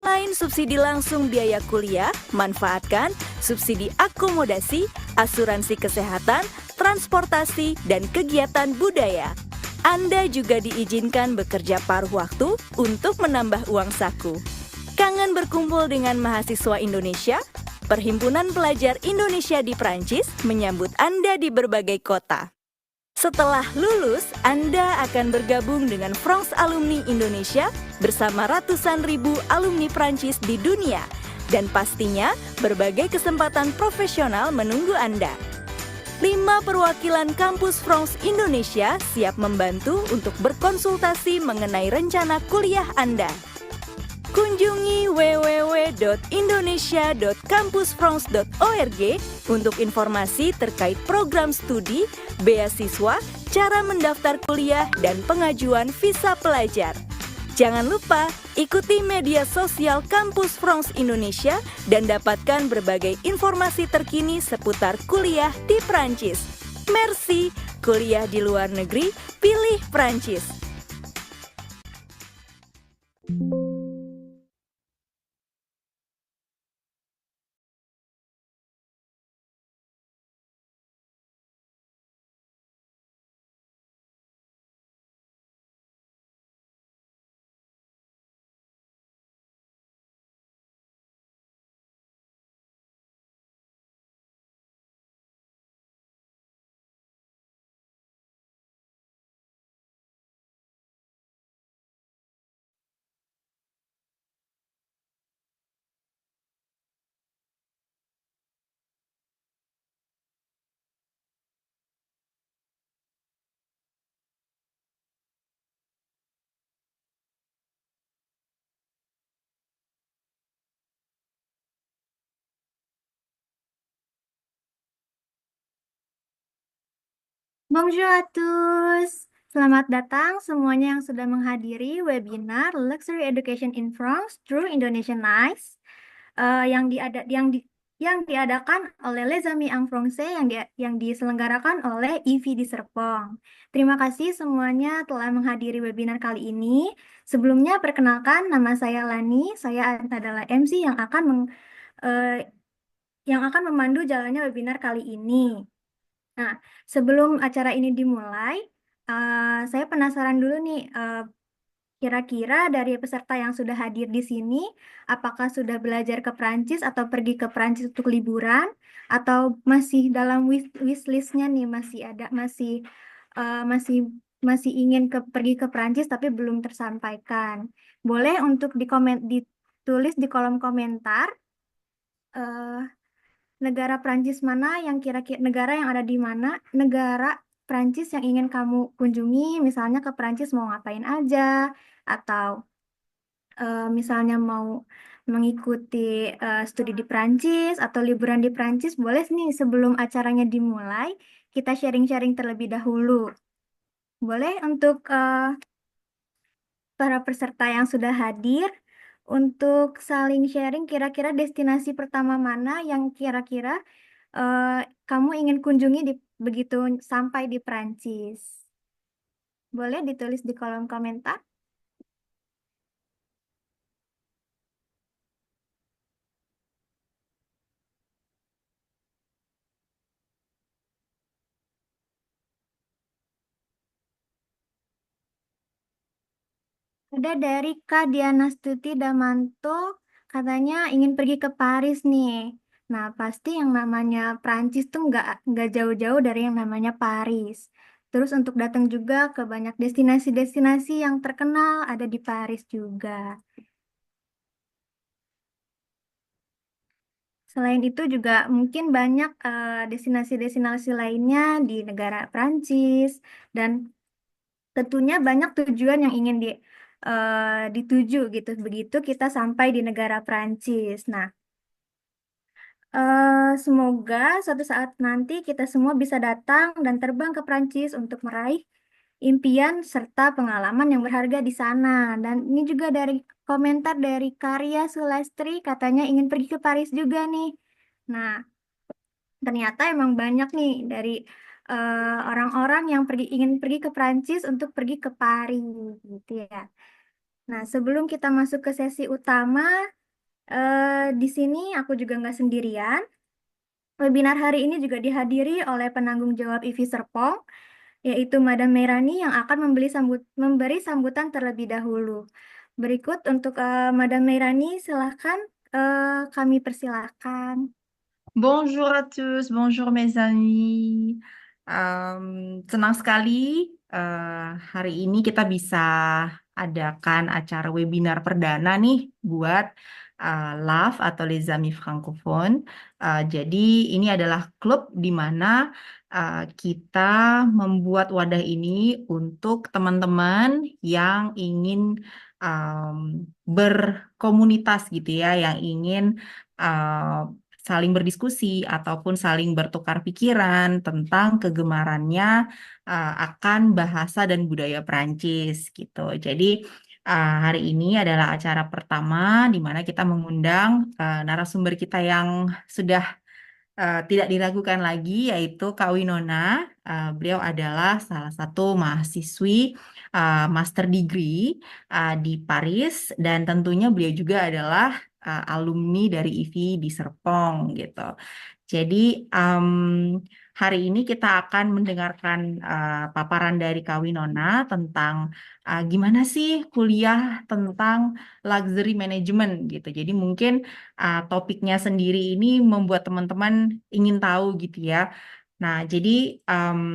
Selain subsidi langsung biaya kuliah, manfaatkan subsidi akomodasi, asuransi kesehatan, transportasi, dan kegiatan budaya. Anda juga diizinkan bekerja paruh waktu untuk menambah uang saku. Kangen berkumpul dengan mahasiswa Indonesia? Perhimpunan Pelajar Indonesia di Prancis menyambut Anda di berbagai kota. Setelah lulus, Anda akan bergabung dengan France Alumni Indonesia bersama ratusan ribu alumni Prancis di dunia. Dan pastinya, berbagai kesempatan profesional menunggu Anda. 5 perwakilan kampus France Indonesia siap membantu untuk berkonsultasi mengenai rencana kuliah Anda. Kunjungi www.indonesia.campusfrance.org untuk informasi terkait program studi, beasiswa, cara mendaftar kuliah, dan pengajuan visa pelajar. Jangan lupa ikuti media sosial Kampus France Indonesia dan dapatkan berbagai informasi terkini seputar kuliah di Prancis. Merci, kuliah di luar negeri, pilih Prancis. Bonjour à tous. Selamat datang semuanya yang sudah menghadiri webinar Luxury Education in France through Indonesian Eyes yang diadakan oleh Les Amis en Français yang diselenggarakan oleh IVI di Serpong. Terima kasih semuanya telah menghadiri webinar kali ini. Sebelumnya perkenalkan, nama saya Lani. Saya adalah MC yang akan memandu jalannya webinar kali ini. Nah, sebelum acara ini dimulai, saya penasaran dulu nih, kira-kira dari peserta yang sudah hadir di sini, apakah sudah belajar ke Prancis atau pergi ke Prancis untuk liburan, atau masih dalam wish list-nya nih, masih ingin pergi ke Prancis tapi belum tersampaikan. Boleh untuk ditulis di kolom komentar. Negara Prancis mana yang kira-kira negara yang ada di mana negara Prancis yang ingin kamu kunjungi, misalnya ke Prancis mau ngapain aja, atau misalnya mau mengikuti studi di Prancis atau liburan di Prancis, boleh nih sebelum acaranya dimulai kita sharing-sharing terlebih dahulu. Boleh untuk para peserta yang sudah hadir untuk saling sharing kira-kira destinasi pertama mana yang kira-kira kamu ingin kunjungi begitu sampai di Prancis. Boleh ditulis di kolom komentar. Ada dari Kak Diana Stuti Damanto, katanya ingin pergi ke Paris nih. Nah, pasti yang namanya Prancis tuh nggak jauh-jauh dari yang namanya Paris. Terus untuk datang juga ke banyak destinasi-destinasi yang terkenal ada di Paris juga. Selain itu juga mungkin banyak destinasi-destinasi lainnya di negara Prancis dan tentunya banyak tujuan yang ingin dituju gitu. Begitu kita sampai di negara Prancis. Nah, semoga suatu saat nanti kita semua bisa datang dan terbang ke Prancis untuk meraih impian serta pengalaman yang berharga di sana. Dan ini juga dari komentar dari Karya Sulastri, katanya ingin pergi ke Paris juga nih. Nah, ternyata emang banyak nih dari orang-orang yang ingin pergi ke Prancis untuk pergi ke Paris gitu ya. Nah, sebelum kita masuk ke sesi utama, Di sini aku juga nggak sendirian. Webinar hari ini juga dihadiri oleh penanggung jawab IVI Serpong, yaitu Madam Merani yang akan memberi sambutan terlebih dahulu. Berikut untuk Madam Merani, silahkan kami persilahkan. Bonjour à tous, bonjour mes amis. Senang sekali hari ini kita bisa adakan acara webinar perdana nih buat LAF atau Les Amis Francophones. Jadi ini adalah klub di mana kita membuat wadah ini untuk teman-teman yang ingin berkomunitas gitu ya, yang ingin saling berdiskusi ataupun saling bertukar pikiran tentang kegemarannya akan bahasa dan budaya Perancis gitu. Jadi hari ini adalah acara pertama di mana kita mengundang narasumber kita yang sudah tidak diragukan lagi, yaitu Kak Winona. Beliau adalah salah satu mahasiswi master degree di Paris, dan tentunya beliau juga adalah alumni dari IVI di Serpong gitu. Jadi hari ini kita akan mendengarkan paparan dari Kak Winona tentang gimana sih kuliah tentang luxury management gitu. Jadi mungkin topiknya sendiri ini membuat teman-teman ingin tahu gitu ya. Nah, jadi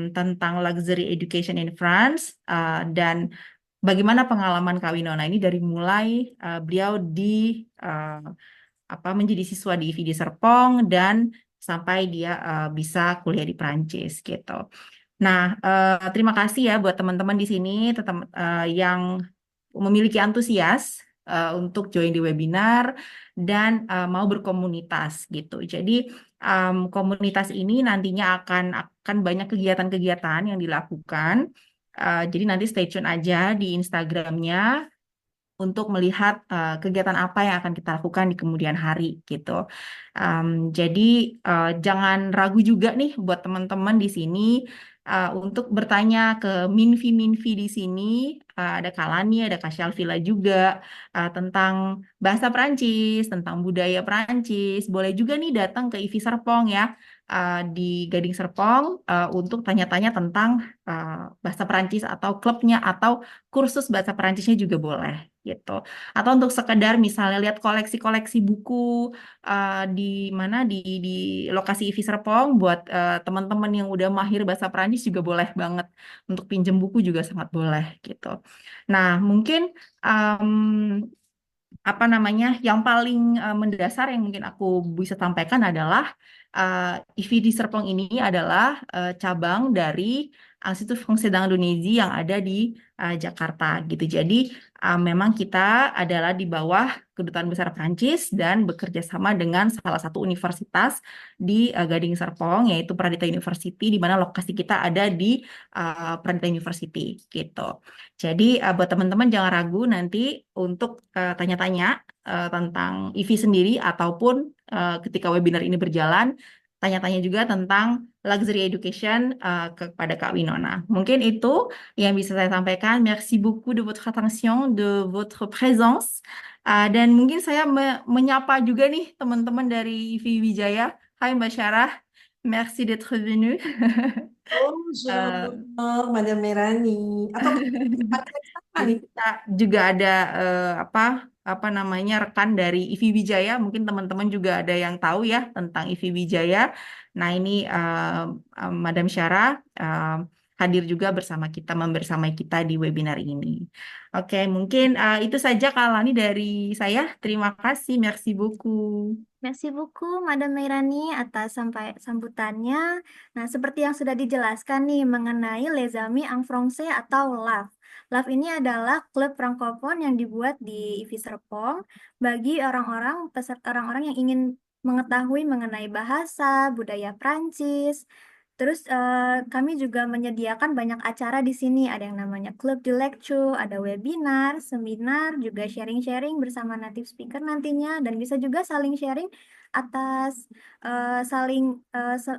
tentang luxury education in France dan bagaimana pengalaman Kak Winona ini dari mulai beliau uh, menjadi siswa di IVI di Serpong dan sampai dia bisa kuliah di Prancis gitu. Nah, terima kasih ya buat teman-teman di sini yang memiliki antusias untuk join di webinar dan mau berkomunitas gitu. Jadi komunitas ini nantinya akan banyak kegiatan-kegiatan yang dilakukan. Jadi nanti stay tune aja di Instagramnya untuk melihat kegiatan apa yang akan kita lakukan di kemudian hari gitu. Jadi jangan ragu juga nih buat teman-teman di sini untuk bertanya ke Minvi di sini. Ada Kalani, ada Kak Shalvila juga tentang bahasa Perancis, tentang budaya Perancis. Boleh juga nih datang ke IVI Serpong ya, di Gading Serpong untuk tanya-tanya tentang bahasa Perancis atau klubnya atau kursus bahasa Perancisnya juga boleh gitu. Atau untuk sekedar misalnya lihat koleksi-koleksi buku di mana di lokasi IVI Serpong buat teman-teman yang udah mahir bahasa Perancis juga boleh banget, untuk pinjem buku juga sangat boleh gitu. Nah, mungkin yang paling mendasar yang mungkin aku bisa sampaikan adalah IVI di Serpong ini adalah cabang dari Institut Français d'Indonésie yang ada di Jakarta gitu. Jadi memang kita adalah di bawah Kedutaan Besar Prancis dan bekerja sama dengan salah satu universitas di Gading Serpong, yaitu Pradita University, di mana lokasi kita ada di Pradita University gitu. Jadi buat teman-teman jangan ragu nanti untuk tanya-tanya tentang IVI sendiri ataupun ketika webinar ini berjalan, tanya-tanya juga tentang luxury education kepada Kak Winona. Mungkin itu yang bisa saya sampaikan. Merci beaucoup de votre attention, de votre présence. Dan mungkin saya menyapa juga nih teman-teman dari IVI Wijaya. Hai Mbak Syarah, merci d'être venue. Bonjour, Madame Merani. Atau sama Jadi nih? kita juga ada apa apa namanya rekan dari IVI Wijaya. Mungkin teman-teman juga ada yang tahu ya tentang IVI Wijaya. Nah ini Madam Syara hadir juga membersamai kita di webinar ini. Oke, mungkin itu saja Kak Lani dari saya. Terima kasih, merci beaucoup. Merci beaucoup, Madam Meirani, atas sambutannya. Nah, seperti yang sudah dijelaskan nih mengenai Les Amis en Français atau LAF. LAF ini adalah klub Frankofon yang dibuat di IVI Serpong bagi orang-orang yang ingin mengetahui mengenai bahasa, budaya Prancis. Terus kami juga menyediakan banyak acara di sini. Ada yang namanya Club de Lecture, ada webinar, seminar, juga sharing-sharing bersama native speaker nantinya. Dan bisa juga saling sharing atas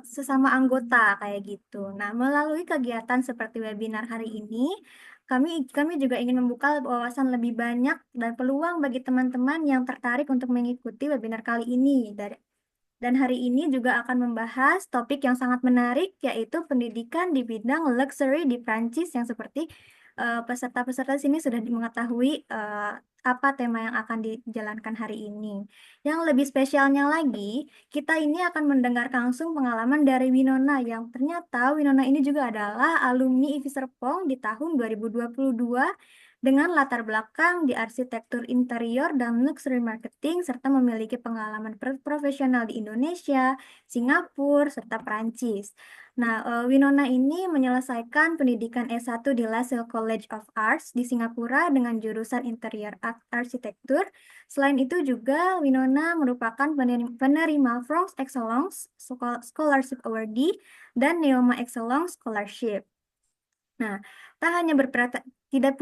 sesama anggota kayak gitu. Nah, melalui kegiatan seperti webinar hari ini, kami juga ingin membuka wawasan lebih banyak dan peluang bagi teman-teman yang tertarik untuk mengikuti webinar kali ini. Dan hari ini juga akan membahas topik yang sangat menarik, yaitu pendidikan di bidang luxury di Prancis yang seperti peserta-peserta sini sudah mengetahui apa tema yang akan dijalankan hari ini. Yang lebih spesialnya lagi, kita ini akan mendengar langsung pengalaman dari Winona, yang ternyata Winona ini juga adalah alumni IVI Serpong di tahun 2022 dengan latar belakang di arsitektur interior dan luxury marketing, serta memiliki pengalaman profesional di Indonesia, Singapura, serta Prancis. Nah, Winona ini menyelesaikan pendidikan S1 di LaSalle College of Arts di Singapura dengan jurusan Interior Arsitektur. Selain itu juga Winona merupakan penerima Bronx Excellence Scholarship Awardee dan Neoma Excellence Scholarship. Nah, tak hanya tidak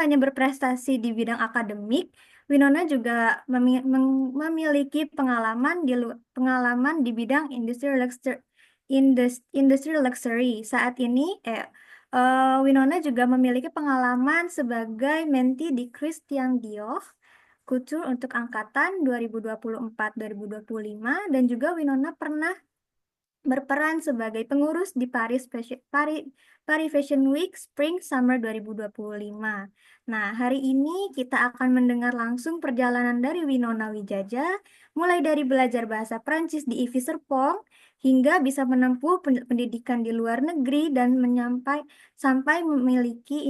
hanya berprestasi di bidang akademik, Winona juga memiliki pengalaman di bidang industri luxury. Saat ini, Winona juga memiliki pengalaman sebagai mentee di Christian Dior Couture untuk angkatan 2024-2025, dan juga Winona pernah berperan sebagai pengurus di Paris Fashion Week Spring Summer 2025. Nah, hari ini kita akan mendengar langsung perjalanan dari Winona Wijaja, mulai dari belajar bahasa Prancis di IVI Serpong, hingga bisa menempuh pendidikan di luar negeri dan sampai memiliki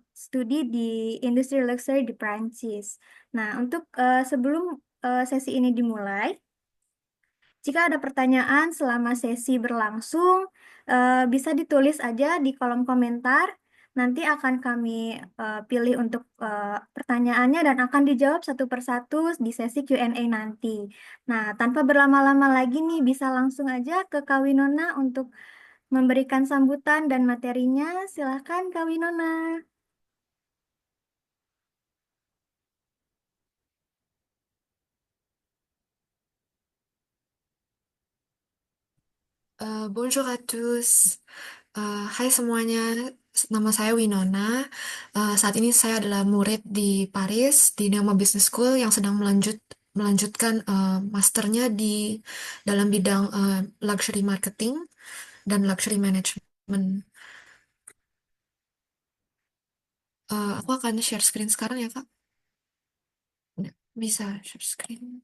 studi di industri luxury di Prancis. Nah, untuk sebelum sesi ini dimulai, jika ada pertanyaan selama sesi berlangsung, bisa ditulis aja di kolom komentar. Nanti akan kami pilih untuk pertanyaannya dan akan dijawab satu persatu di sesi Q&A nanti. Nah, tanpa berlama-lama lagi nih, bisa langsung aja ke Kak Winona untuk memberikan sambutan dan materinya. Silahkan Kak Winona. Bonjour à tous. Hai semuanya, nama saya Winona. Saat ini saya adalah murid di Paris di Neoma Business School yang sedang melanjutkan masternya di dalam bidang luxury marketing dan luxury management. Aku akan share screen sekarang ya, Kak. Bisa share screen.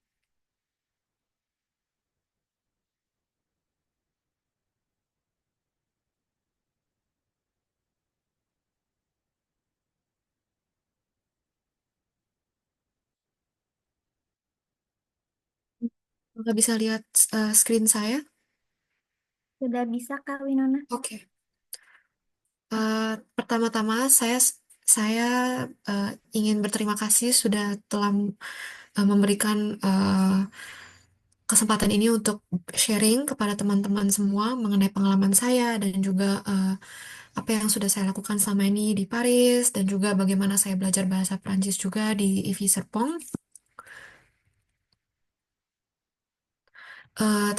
Nggak bisa lihat screen saya? Sudah bisa Kak Winona? Oke. Pertama-tama saya ingin berterima kasih sudah telah memberikan kesempatan ini untuk sharing kepada teman-teman semua mengenai pengalaman saya dan juga apa yang sudah saya lakukan selama ini di Paris dan juga bagaimana saya belajar bahasa Prancis juga di IVI Serpong.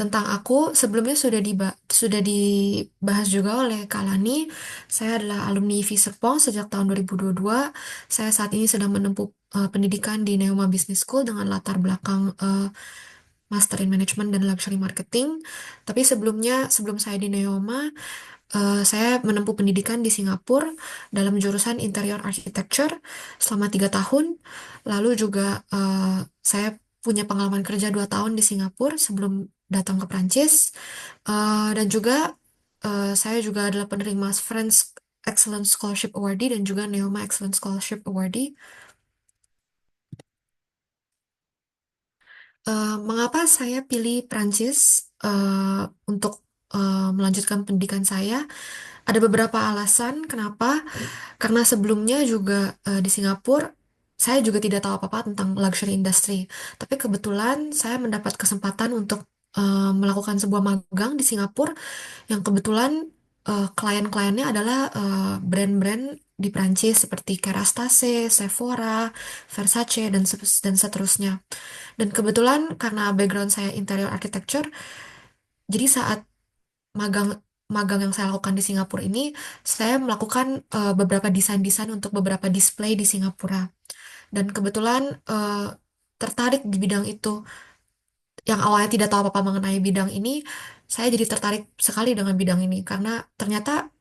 Tentang aku sebelumnya sudah dibahas juga oleh Kak Lani. Saya adalah alumni IVI Serpong sejak tahun 2022. Saya saat ini sedang menempuh pendidikan di Neoma Business School dengan latar belakang Master in Management dan Luxury Marketing. Tapi sebelum saya di Neoma, saya menempuh pendidikan di Singapura dalam jurusan Interior Architecture selama 3 tahun. Lalu juga saya punya pengalaman kerja 2 tahun di Singapura sebelum datang ke Prancis. Dan juga saya juga adalah penerima French Excellence Scholarship Awardee dan juga Neoma Excellence Scholarship Awardee. Mengapa saya pilih Prancis untuk melanjutkan pendidikan saya? Ada beberapa alasan kenapa. Karena sebelumnya juga di Singapura, saya juga tidak tahu apa-apa tentang luxury industry. Tapi kebetulan saya mendapat kesempatan untuk melakukan sebuah magang di Singapura yang kebetulan klien-kliennya adalah brand-brand di Prancis seperti Kerastase, Sephora, Versace, dan seterusnya. Dan kebetulan karena background saya interior architecture, jadi saat magang magang yang saya lakukan di Singapura ini, saya melakukan beberapa desain-desain untuk beberapa display di Singapura. Dan kebetulan tertarik di bidang itu. Yang awalnya tidak tahu apa-apa mengenai bidang ini, saya jadi tertarik sekali dengan bidang ini karena ternyata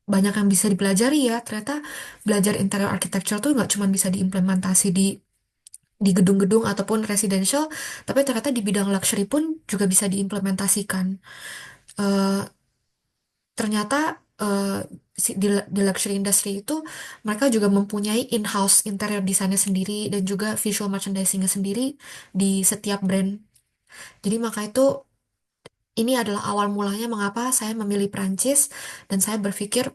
banyak yang bisa dipelajari ya. Ternyata belajar interior architecture tuh nggak cuma bisa diimplementasi di gedung-gedung ataupun residential, tapi ternyata di bidang luxury pun juga bisa diimplementasikan. Eh, Ternyata eh, di luxury industry itu mereka juga mempunyai in-house interior desainnya sendiri dan juga visual merchandisingnya sendiri di setiap brand. Jadi maka itu ini adalah awal mulanya mengapa saya memilih Prancis dan saya berpikir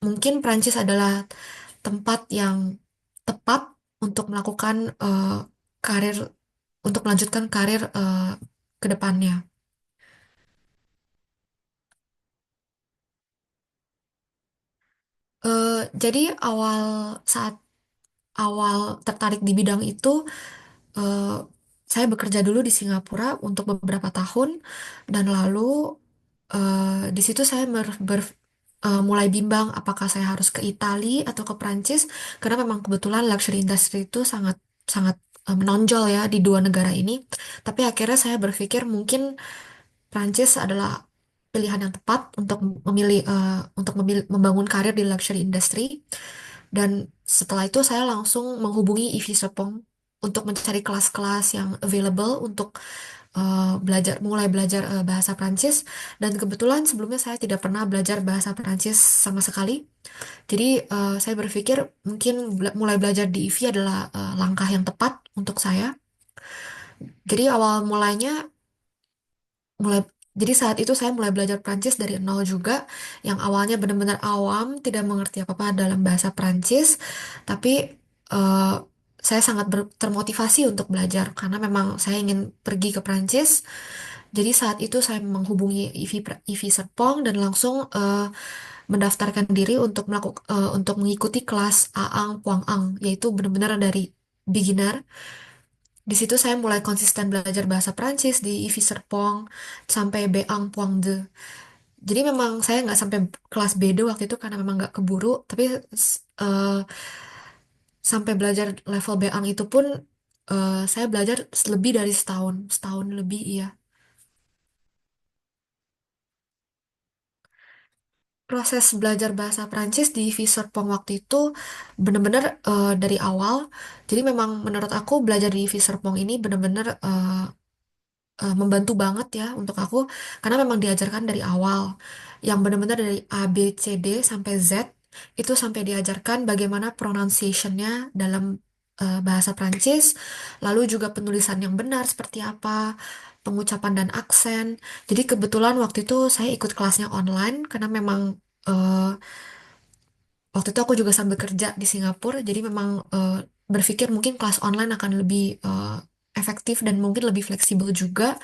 mungkin Prancis adalah tempat yang tepat untuk melakukan karir untuk melanjutkan karir ke depannya. Eh, jadi saat awal tertarik di bidang itu, eh, saya bekerja dulu di Singapura untuk beberapa tahun dan lalu di situ saya mulai bimbang apakah saya harus ke Italia atau ke Prancis karena memang kebetulan luxury industry itu sangat sangat menonjol ya di dua negara ini. Tapi akhirnya saya berpikir mungkin Prancis adalah pilihan yang tepat untuk membangun karir di luxury industry. Dan setelah itu saya langsung menghubungi IVI Serpong untuk mencari kelas-kelas yang available untuk mulai belajar bahasa Prancis. Dan kebetulan sebelumnya saya tidak pernah belajar bahasa Prancis sama sekali. Jadi saya berpikir mungkin mulai belajar di IVI adalah langkah yang tepat untuk saya. Jadi awal mulainya mulai jadi saat itu saya mulai belajar Prancis dari nol juga, yang awalnya benar-benar awam, tidak mengerti apa-apa dalam bahasa Prancis, tapi eh, saya sangat termotivasi untuk belajar karena memang saya ingin pergi ke Prancis. Jadi saat itu saya menghubungi IVI Serpong dan langsung mendaftarkan diri untuk mengikuti kelas Aang Puang Ang, yaitu benar-benar dari beginner. Di situ saya mulai konsisten belajar bahasa Prancis di IVI Serpong sampai Beang Puang De. Jadi memang saya nggak sampai kelas B2 waktu itu karena memang nggak keburu, tapi eh, sampai belajar level Beang itu pun saya belajar lebih dari setahun, setahun lebih iya. Proses belajar bahasa Prancis di IVI Serpong waktu itu benar-benar dari awal. Jadi memang menurut aku belajar di IVI Serpong ini benar-benar membantu banget ya untuk aku karena memang diajarkan dari awal yang benar-benar dari A B C D sampai Z itu sampai diajarkan bagaimana pronunciation-nya dalam bahasa Prancis, lalu juga penulisan yang benar seperti apa, pengucapan dan aksen. Jadi kebetulan waktu itu saya ikut kelasnya online karena memang eh, waktu itu aku juga sambil kerja di Singapura, jadi memang berpikir mungkin kelas online akan lebih efektif dan mungkin lebih fleksibel juga.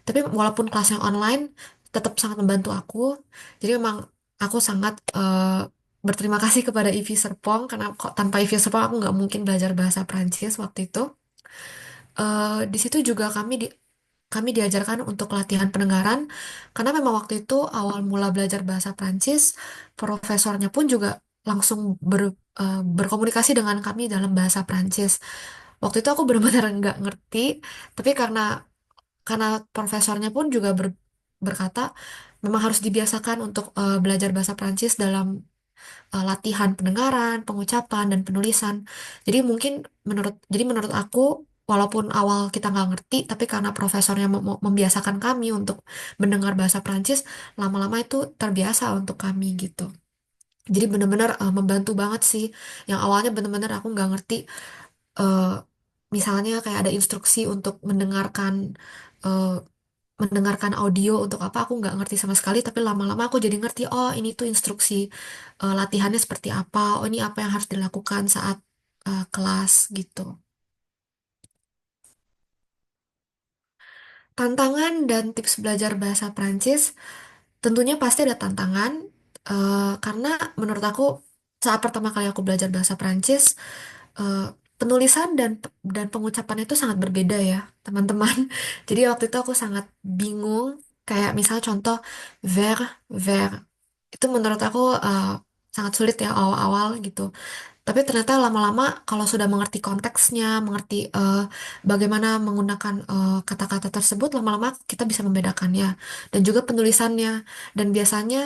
Tapi walaupun kelasnya online, tetap sangat membantu aku. Jadi memang aku sangat berterima kasih kepada IVI Serpong karena kok tanpa IVI Serpong aku nggak mungkin belajar bahasa Prancis waktu itu. Di situ juga kami diajarkan untuk latihan pendengaran karena memang waktu itu awal mula belajar bahasa Prancis, profesornya pun juga langsung berkomunikasi dengan kami dalam bahasa Prancis. Waktu itu aku benar-benar nggak ngerti, tapi karena profesornya pun juga berkata memang harus dibiasakan untuk belajar bahasa Prancis dalam latihan pendengaran, pengucapan, dan penulisan. Jadi menurut aku walaupun awal kita nggak ngerti, tapi karena profesornya membiasakan kami untuk mendengar bahasa Prancis, lama-lama itu terbiasa untuk kami gitu. Jadi benar-benar membantu banget sih. Yang awalnya benar-benar aku nggak ngerti. eh, Misalnya kayak ada instruksi untuk eh, mendengarkan audio untuk apa aku nggak ngerti sama sekali, tapi lama-lama aku jadi ngerti, oh ini tuh instruksi latihannya seperti apa, oh ini apa yang harus dilakukan saat kelas gitu. Tantangan dan tips belajar bahasa Prancis tentunya pasti ada tantangan karena menurut aku saat pertama kali aku belajar bahasa Prancis eh, penulisan dan pengucapan itu sangat berbeda ya teman-teman. Jadi waktu itu aku sangat bingung Kayak misal contoh ver, ver. Itu menurut aku sangat sulit ya awal-awal gitu. Tapi ternyata lama-lama kalau sudah mengerti konteksnya, mengerti bagaimana menggunakan kata-kata tersebut, lama-lama kita bisa membedakannya. Dan juga penulisannya. Dan biasanya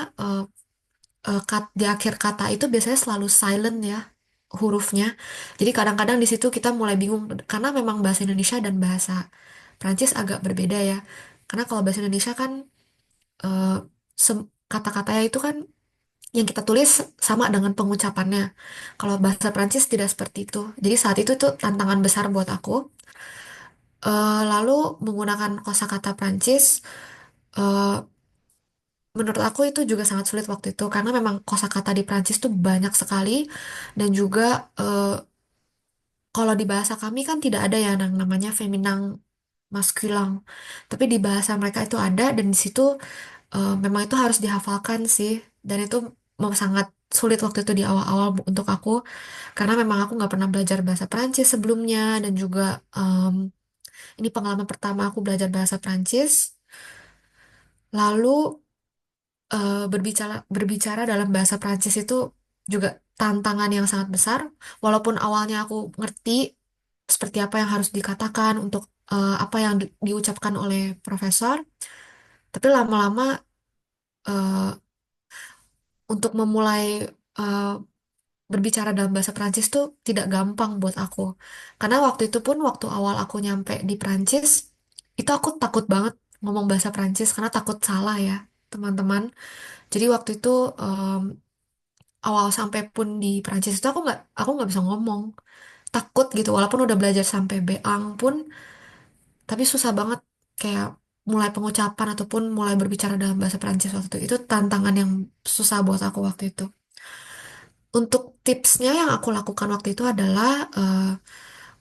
di akhir kata itu biasanya selalu silent ya hurufnya. Jadi kadang-kadang di situ kita mulai bingung karena memang bahasa Indonesia dan bahasa Prancis agak berbeda ya. Karena kalau bahasa Indonesia kan eh, kata-katanya itu kan yang kita tulis sama dengan pengucapannya. Kalau bahasa Prancis tidak seperti itu. Jadi saat itu tantangan besar buat aku. Lalu menggunakan kosakata Prancis, eh, menurut aku itu juga sangat sulit waktu itu karena memang kosakata di Prancis tuh banyak sekali dan juga kalau di bahasa kami kan tidak ada ya yang namanya feminang maskulang. Tapi di bahasa mereka itu ada dan di situ memang itu harus dihafalkan sih dan itu sangat sulit waktu itu di awal-awal untuk aku karena memang aku nggak pernah belajar bahasa Prancis sebelumnya dan juga em, ini pengalaman pertama aku belajar bahasa Prancis. Lalu berbicara berbicara dalam bahasa Prancis itu juga tantangan yang sangat besar. Walaupun awalnya aku ngerti seperti apa yang harus dikatakan untuk apa yang diucapkan oleh profesor, tapi lama-lama eh, untuk memulai eh, berbicara dalam bahasa Prancis tuh tidak gampang buat aku. Karena waktu itu pun waktu awal aku nyampe di Prancis, itu aku takut banget ngomong bahasa Prancis karena takut salah ya, teman-teman. Jadi waktu itu awal sampai pun di Prancis itu aku nggak bisa ngomong, takut gitu. Walaupun udah belajar sampai B1 pun, tapi susah banget kayak mulai pengucapan ataupun mulai berbicara dalam bahasa Prancis waktu itu. Itu tantangan yang susah buat aku waktu itu. Untuk tipsnya yang aku lakukan waktu itu adalah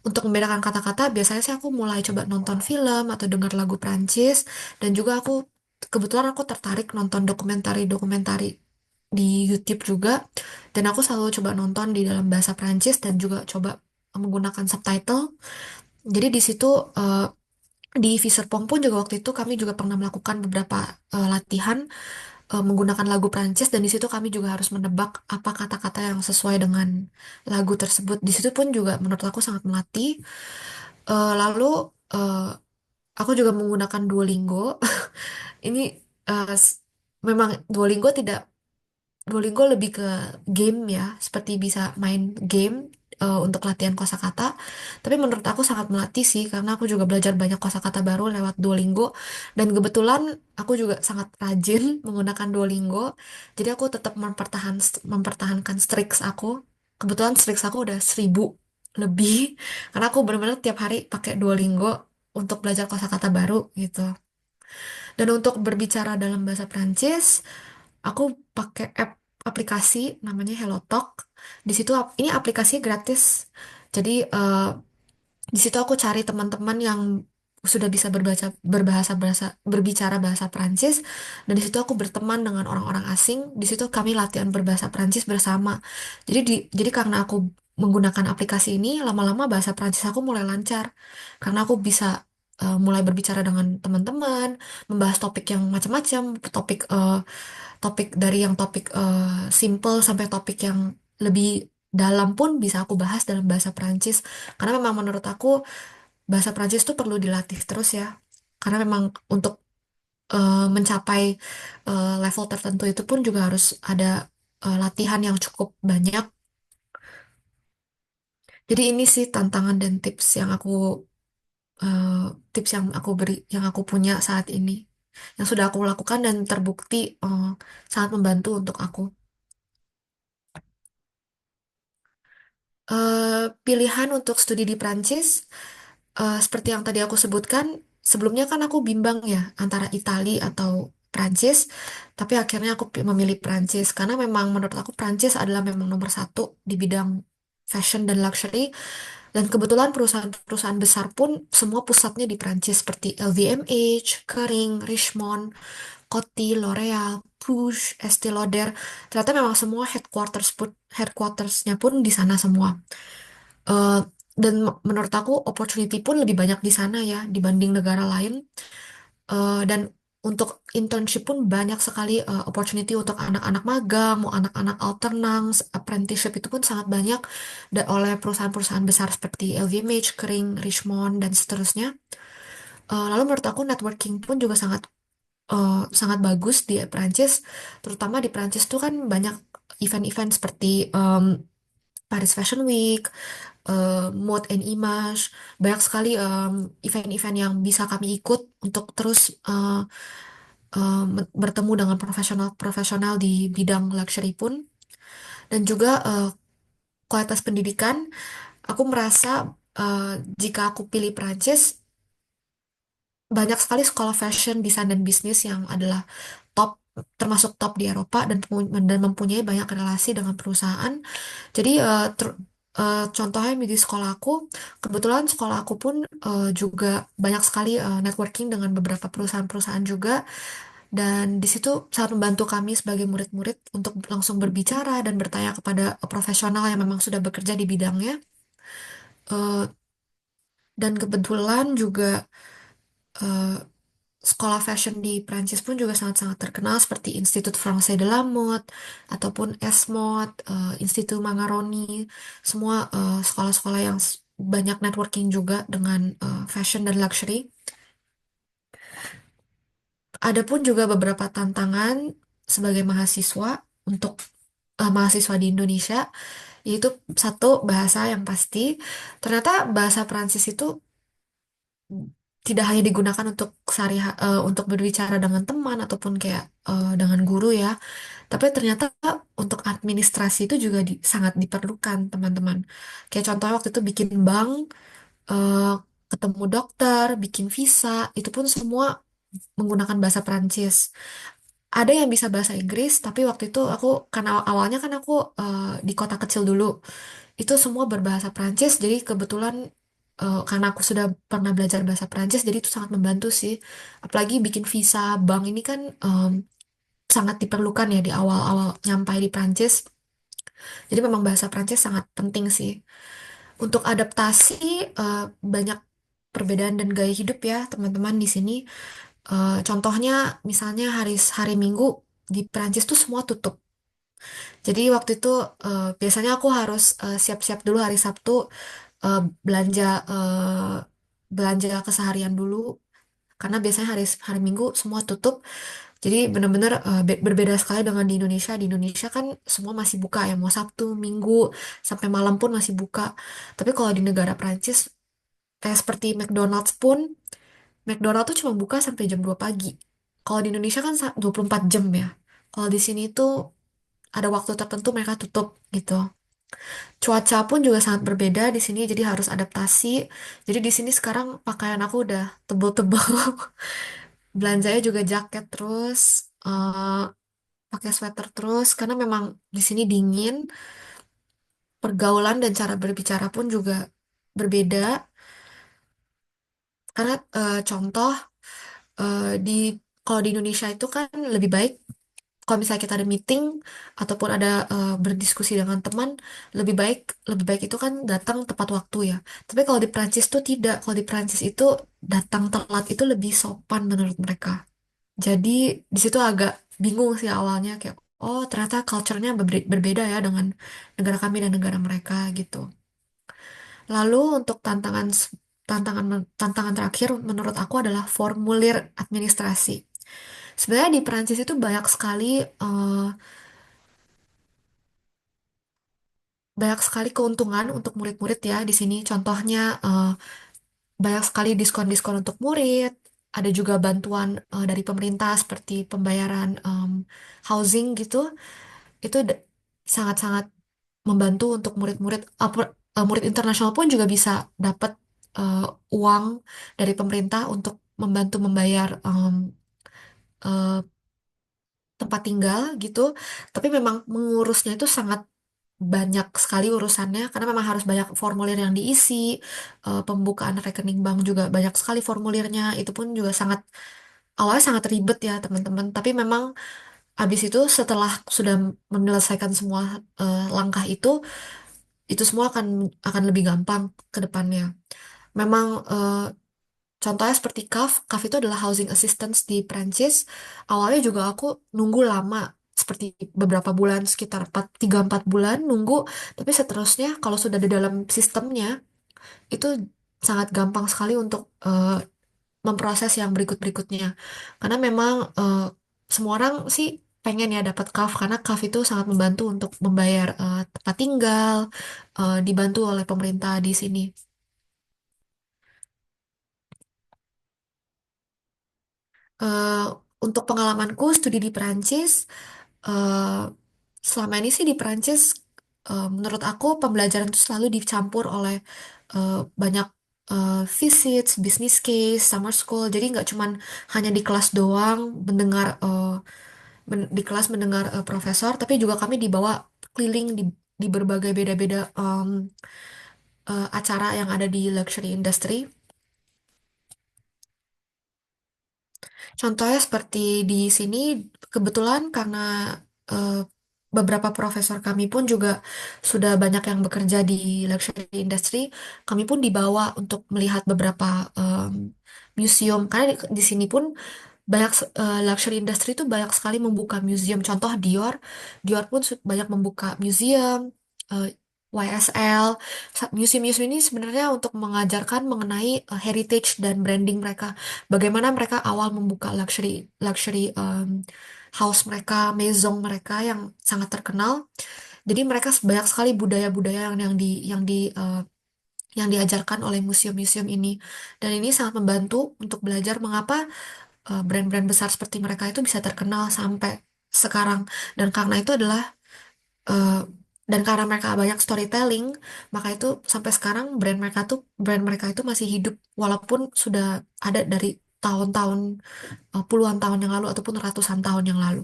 untuk membedakan kata-kata, biasanya sih aku mulai coba nonton film atau dengar lagu Prancis dan juga aku kebetulan aku tertarik nonton dokumentari-dokumentari di YouTube juga dan aku selalu coba nonton di dalam bahasa Prancis dan juga coba menggunakan subtitle. Jadi di situ eh, di Viserpong pun juga waktu itu kami juga pernah melakukan beberapa latihan menggunakan lagu Prancis dan di situ kami juga harus menebak apa kata-kata yang sesuai dengan lagu tersebut. Di situ pun juga menurut aku sangat melatih. Lalu eh, aku juga menggunakan Duolingo. Ini eh, s- memang Duolingo lebih ke game ya, seperti bisa main game untuk latihan kosakata. Tapi menurut aku sangat melatih sih, karena aku juga belajar banyak kosakata baru lewat Duolingo. Dan kebetulan aku juga sangat rajin menggunakan Duolingo. Jadi aku tetap mempertahankan streaks aku. Kebetulan streaks aku udah 1.000 lebih, karena aku benar-benar tiap hari pakai Duolingo untuk belajar kosakata baru gitu. Dan untuk berbicara dalam bahasa Prancis, aku pakai aplikasi namanya HelloTalk. Di situ ini aplikasi gratis. Jadi di situ aku cari teman-teman yang sudah bisa berbicara bahasa Prancis dan di situ aku berteman dengan orang-orang asing. Di situ kami latihan berbahasa Prancis bersama. Jadi karena aku menggunakan aplikasi ini, lama-lama bahasa Prancis aku mulai lancar karena aku bisa mulai berbicara dengan teman-teman, membahas topik yang macam-macam, topik dari yang topik simple sampai topik yang lebih dalam pun bisa aku bahas dalam bahasa Prancis. Karena memang menurut aku bahasa Prancis tuh perlu dilatih terus ya. Karena memang untuk mencapai level tertentu itu pun juga harus ada latihan yang cukup banyak. Jadi ini sih tantangan dan eh, tips yang aku punya saat ini, yang sudah aku lakukan dan terbukti sangat membantu untuk aku. Pilihan untuk studi di Prancis, seperti yang tadi aku sebutkan, sebelumnya kan aku bimbang ya antara Itali atau Prancis, tapi akhirnya aku memilih Prancis karena memang menurut aku Prancis adalah memang nomor satu di bidang fashion dan luxury, dan kebetulan perusahaan-perusahaan besar pun semua pusatnya di Prancis seperti LVMH, Kering, Richemont, Coty, L'Oreal, Puig, Estée Lauder. Ternyata memang semua headquartersnya pun di sana semua. Eh, dan menurut aku opportunity pun lebih banyak di sana ya dibanding negara lain. Dan untuk internship pun banyak sekali opportunity untuk anak-anak magang, mau anak-anak alternance, apprenticeship itu pun sangat banyak oleh perusahaan-perusahaan besar seperti LVMH, Kering, Richemont, dan seterusnya. Lalu menurut aku networking pun juga sangat bagus di Prancis, terutama di Prancis tuh kan banyak event-event seperti Paris Fashion Week, Mode and Image, banyak sekali event-event yang bisa kami ikut untuk terus bertemu dengan profesional-profesional di bidang luxury pun, dan juga kualitas pendidikan. Aku merasa jika aku pilih Prancis, banyak sekali sekolah fashion, desain, dan bisnis yang adalah top, termasuk top di Eropa dan mempunyai banyak relasi dengan perusahaan. Jadi contohnya di sekolah aku, kebetulan sekolah aku pun juga banyak sekali networking dengan beberapa perusahaan-perusahaan juga, dan di situ sangat membantu kami sebagai murid-murid untuk langsung berbicara dan bertanya kepada profesional yang memang sudah bekerja di bidangnya. Eh, dan kebetulan juga eh, sekolah fashion di Prancis pun juga sangat-sangat terkenal seperti Institut Français de la Mode ataupun ESMOD, Institut Mangaroni, semua sekolah-sekolah yang banyak networking juga dengan fashion dan luxury. Ada pun juga beberapa tantangan sebagai mahasiswa untuk mahasiswa di Indonesia, yaitu satu, bahasa yang pasti. Ternyata bahasa Prancis itu tidak hanya digunakan untuk untuk berbicara dengan teman ataupun kayak dengan guru ya, tapi ternyata untuk administrasi itu juga sangat diperlukan teman-teman. Kayak contohnya waktu itu bikin bank, eh, ketemu dokter, bikin visa, itu pun semua menggunakan bahasa Prancis. Ada yang bisa bahasa Inggris, tapi waktu itu aku, karena awalnya kan aku di kota kecil dulu, itu semua berbahasa Prancis, jadi kebetulan karena aku sudah pernah belajar bahasa Prancis, jadi itu sangat membantu sih. Apalagi bikin visa bank ini kan sangat diperlukan ya di awal-awal nyampai di Prancis. Jadi memang bahasa Prancis sangat penting sih. Untuk adaptasi, banyak perbedaan dan gaya hidup ya teman-teman di sini. Contohnya misalnya hari hari Minggu di Prancis tuh semua tutup. Jadi waktu itu biasanya aku harus siap-siap dulu hari Sabtu, eh, belanja eh, belanja keseharian dulu karena biasanya hari hari Minggu semua tutup. Jadi benar-benar berbeda sekali dengan di Indonesia. Di Indonesia kan semua masih buka ya, mau Sabtu, Minggu, sampai malam pun masih buka. Tapi kalau di negara Prancis, kayak seperti McDonald's pun, McDonald's tuh cuma buka sampai jam 2 pagi. Kalau di Indonesia kan 24 jam ya. Kalau di sini tuh ada waktu tertentu mereka tutup gitu. Cuaca pun juga sangat berbeda di sini, jadi harus adaptasi. Jadi di sini sekarang pakaian aku udah tebel-tebel. Belanjanya juga jaket terus, pakai sweater terus, karena memang di sini dingin. Pergaulan dan cara berbicara pun juga berbeda. Karena contoh di kalau di Indonesia itu kan lebih baik kalau misalnya kita ada meeting ataupun ada berdiskusi dengan teman, lebih baik itu kan datang tepat waktu ya. Tapi kalau di Prancis tuh tidak. Kalau di Prancis itu datang telat itu lebih sopan menurut mereka. Jadi di situ agak bingung sih awalnya kayak, oh ternyata culture-nya berbeda ya dengan negara kami dan negara mereka gitu. Lalu untuk tantangan tantangan terakhir menurut aku adalah formulir administrasi. Sebenarnya di Prancis itu banyak sekali keuntungan untuk murid-murid ya di sini. Contohnya banyak sekali diskon-diskon untuk murid. Ada juga bantuan dari pemerintah seperti pembayaran housing gitu. Itu sangat-sangat membantu untuk murid-murid. Murid internasional pun juga bisa dapat eh, uang dari pemerintah untuk membantu membayar eh, tempat tinggal gitu. Tapi memang mengurusnya itu sangat banyak sekali urusannya karena memang harus banyak formulir yang diisi, pembukaan rekening bank juga banyak sekali formulirnya. Itu pun juga awalnya sangat ribet ya teman-teman. Tapi memang habis itu setelah sudah menyelesaikan semua langkah itu semua akan lebih gampang ke depannya. Memang Contohnya seperti CAF. CAF itu adalah housing assistance di Prancis. Awalnya juga aku nunggu lama, seperti beberapa bulan, sekitar 3-4 bulan nunggu. Tapi seterusnya kalau sudah di dalam sistemnya, itu sangat gampang sekali untuk memproses yang berikut-berikutnya. Karena memang semua orang sih pengen ya dapat CAF, karena CAF itu sangat membantu untuk membayar tempat tinggal, dibantu oleh pemerintah di sini. Eh, untuk pengalamanku studi di Perancis, eh, selama ini sih di Perancis, menurut aku pembelajaran itu selalu dicampur oleh banyak visits, business case, summer school. Jadi nggak cuman hanya di kelas doang mendengar di kelas mendengar profesor, tapi juga kami dibawa keliling di berbagai beda-beda acara yang ada di luxury industry. Contohnya seperti di sini, kebetulan karena eh, beberapa profesor kami pun juga sudah banyak yang bekerja di luxury industry, kami pun dibawa untuk melihat beberapa museum. Karena di sini pun banyak luxury industry itu banyak sekali membuka museum. Contoh Dior, Dior pun banyak membuka museum. eh, YSL, museum-museum ini sebenarnya untuk mengajarkan mengenai heritage dan branding mereka. Bagaimana mereka awal membuka luxury luxury house mereka, maison mereka yang sangat terkenal. Jadi mereka banyak sekali budaya-budaya yang diajarkan oleh museum-museum ini. Dan ini sangat membantu untuk belajar mengapa brand-brand besar seperti mereka itu bisa terkenal sampai sekarang. Dan karena itu adalah eh, dan karena mereka banyak storytelling, maka itu sampai sekarang brand mereka itu masih hidup walaupun sudah ada dari tahun-tahun puluhan tahun yang lalu ataupun ratusan tahun yang lalu.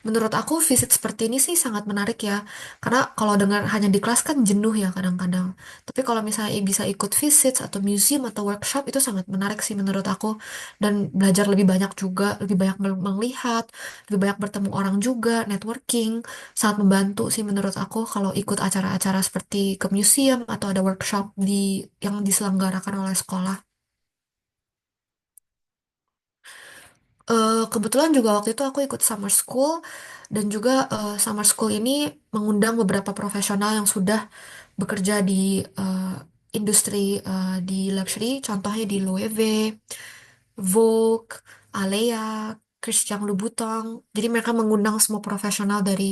Menurut aku visit seperti ini sih sangat menarik ya, karena kalau dengar hanya di kelas kan jenuh ya kadang-kadang. Tapi kalau misalnya bisa ikut visit atau museum atau workshop itu sangat menarik sih menurut aku, dan belajar lebih banyak juga, lebih banyak melihat, lebih banyak bertemu orang juga, networking, sangat membantu sih menurut aku kalau ikut acara-acara seperti ke museum atau ada workshop yang diselenggarakan oleh sekolah. Kebetulan juga waktu itu aku ikut summer school dan juga summer school ini mengundang beberapa profesional yang sudah bekerja di industri di luxury, contohnya di Loewe, Vogue, Alea, Christian Louboutin. Jadi mereka mengundang semua profesional dari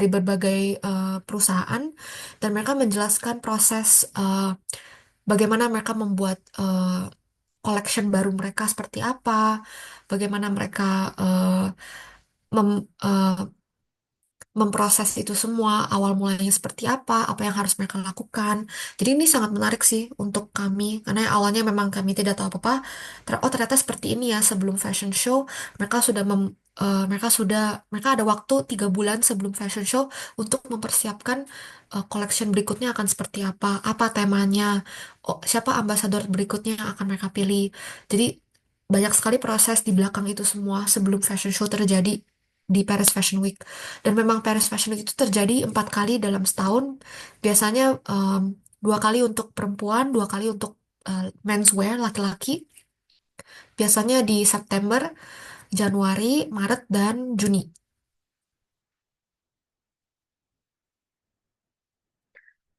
berbagai perusahaan dan mereka menjelaskan proses bagaimana mereka membuat collection baru mereka seperti apa, bagaimana mereka mem- eh, memproses itu semua, awal mulanya seperti apa yang harus mereka lakukan. Jadi ini sangat menarik sih untuk kami, karena awalnya memang kami tidak tahu apa-apa. Oh ternyata seperti ini ya, sebelum fashion show, mereka sudah mereka ada waktu 3 bulan sebelum fashion show untuk mempersiapkan collection berikutnya akan seperti apa temanya, oh, siapa ambasador berikutnya yang akan mereka pilih. Jadi banyak sekali proses di belakang itu semua sebelum fashion show terjadi di Paris Fashion Week. Dan memang Paris Fashion Week itu terjadi 4 kali dalam setahun. Biasanya 2 kali untuk perempuan, 2 kali untuk menswear laki-laki. Biasanya di September, Januari, Maret, dan Juni.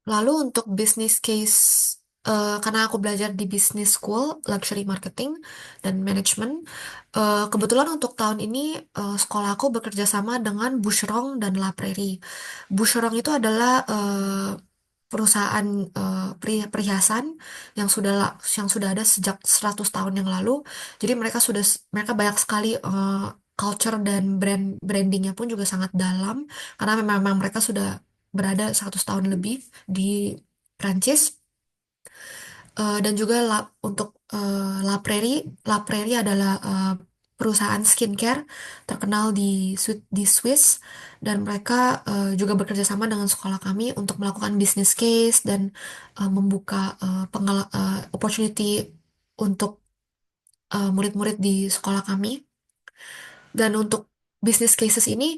Lalu untuk business case, karena aku belajar di business school, luxury marketing dan management, kebetulan untuk tahun ini sekolah aku bekerja sama dengan Boucheron dan La Prairie. Boucheron itu adalah perusahaan perhiasan yang sudah ada sejak 100 tahun yang lalu. Jadi mereka banyak sekali culture dan brandingnya pun juga sangat dalam karena memang mereka sudah berada 100 tahun lebih di Prancis. Dan juga untuk La Prairie adalah perusahaan skincare terkenal di Swiss, dan mereka juga bekerja sama dengan sekolah kami untuk melakukan business case dan membuka opportunity untuk murid-murid di sekolah kami. Dan untuk business cases ini,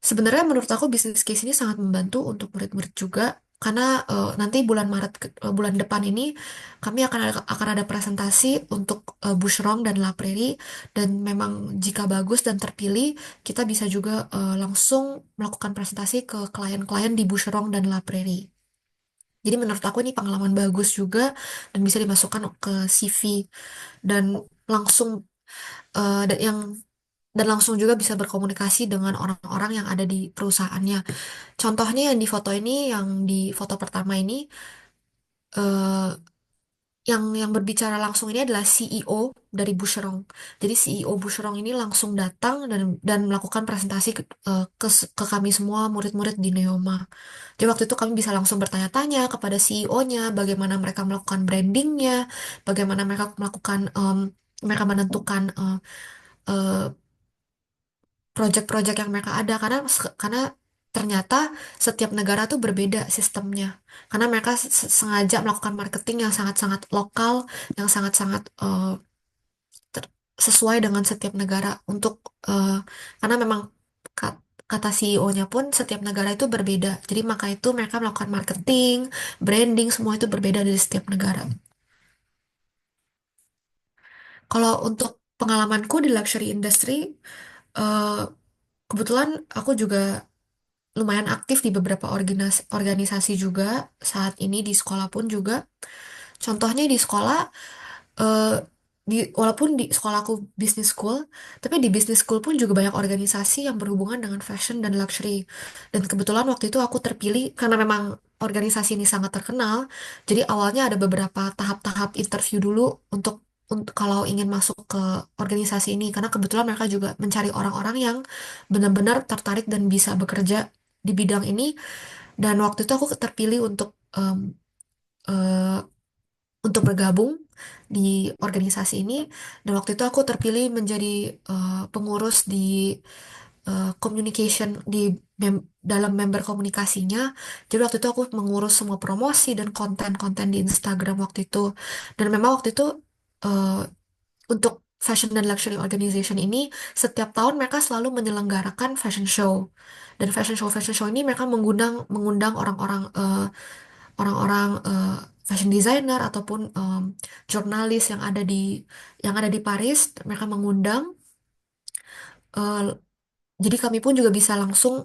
sebenarnya menurut aku business case ini sangat membantu untuk murid-murid juga, karena nanti bulan depan ini kami akan ada presentasi untuk Boucheron dan La Prairie, dan memang jika bagus dan terpilih kita bisa juga langsung melakukan presentasi ke klien-klien di Boucheron dan La Prairie. Jadi menurut aku ini pengalaman bagus juga dan bisa dimasukkan ke CV, dan langsung eh, dan yang dan langsung juga bisa berkomunikasi dengan orang-orang yang ada di perusahaannya. Contohnya yang di foto ini, yang di foto pertama ini, eh, yang berbicara langsung ini adalah CEO dari Boucheron. Jadi CEO Boucheron ini langsung datang dan melakukan presentasi ke kami semua murid-murid di Neoma. Jadi waktu itu kami bisa langsung bertanya-tanya kepada CEO-nya bagaimana mereka melakukan brandingnya, bagaimana mereka menentukan eh, proyek-proyek yang mereka ada, karena ternyata setiap negara tuh berbeda sistemnya, karena mereka sengaja melakukan marketing yang sangat-sangat lokal, yang sangat-sangat ter- sesuai dengan setiap negara karena memang kata CEO-nya pun setiap negara itu berbeda, jadi maka itu mereka melakukan marketing, branding, semua itu berbeda dari setiap negara. Kalau untuk pengalamanku di luxury industry, eh, kebetulan aku juga lumayan aktif di beberapa organisasi juga saat ini, di sekolah pun juga. Contohnya di sekolah, eh, walaupun di sekolahku business school, tapi di business school pun juga banyak organisasi yang berhubungan dengan fashion dan luxury. Dan kebetulan waktu itu aku terpilih karena memang organisasi ini sangat terkenal. Jadi awalnya ada beberapa tahap-tahap interview dulu untuk kalau ingin masuk ke organisasi ini, karena kebetulan mereka juga mencari orang-orang yang benar-benar tertarik dan bisa bekerja di bidang ini. Dan waktu itu aku terpilih eh, untuk bergabung di organisasi ini. Dan waktu itu aku terpilih menjadi pengurus di communication dalam member komunikasinya. Jadi waktu itu aku mengurus semua promosi dan konten-konten di Instagram waktu itu. Dan memang waktu itu eh, untuk Fashion dan Luxury Organization ini, setiap tahun mereka selalu menyelenggarakan fashion show. Dan fashion show ini mereka mengundang orang-orang fashion designer ataupun jurnalis yang ada di Paris. Mereka mengundang. eh, jadi kami pun juga bisa langsung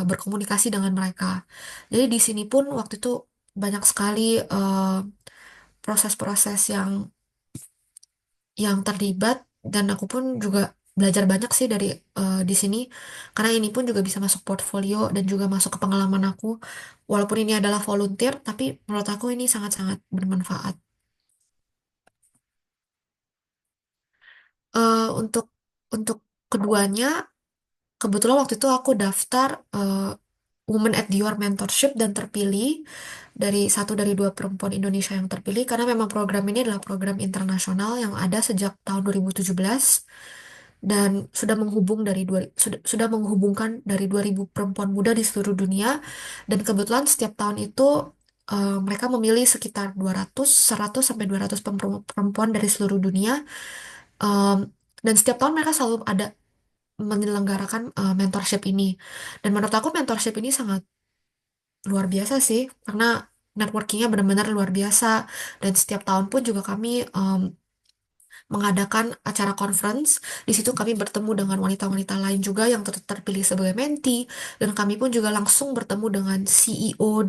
berkomunikasi dengan mereka. Jadi di sini pun waktu itu banyak sekali proses-proses yang terlibat, dan aku pun juga belajar banyak sih di sini, karena ini pun juga bisa masuk portfolio dan juga masuk ke pengalaman aku, walaupun ini adalah volunteer tapi menurut aku ini sangat-sangat bermanfaat. Untuk keduanya, kebetulan waktu itu aku daftar Women at Dior Mentorship dan terpilih dari dua perempuan Indonesia yang terpilih, karena memang program ini adalah program internasional yang ada sejak tahun 2017 dan sudah menghubungkan dari 2000 perempuan muda di seluruh dunia. Dan kebetulan setiap tahun itu mereka memilih sekitar 100 sampai 200 perempuan dari seluruh dunia. Em, dan setiap tahun mereka selalu ada menyelenggarakan mentorship ini. Dan menurut aku mentorship ini sangat luar biasa sih, karena networkingnya benar-benar luar biasa. Dan setiap tahun pun juga kami mengadakan acara conference. Di situ kami bertemu dengan wanita-wanita lain juga yang terpilih sebagai mentee, dan kami pun juga langsung bertemu dengan CEO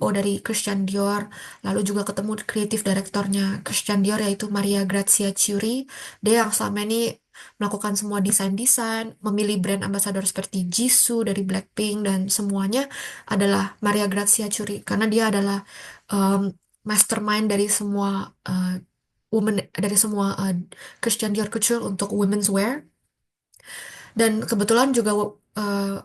dari Christian Dior, lalu juga ketemu kreatif direktornya Christian Dior, yaitu Maria Grazia Chiuri. Dia yang selama ini melakukan semua desain-desain, memilih brand ambassador seperti Jisoo dari Blackpink, dan semuanya adalah Maria Grazia Chiuri, karena dia adalah um, mastermind dari semua Christian Dior Couture untuk women's wear. Dan kebetulan juga uh,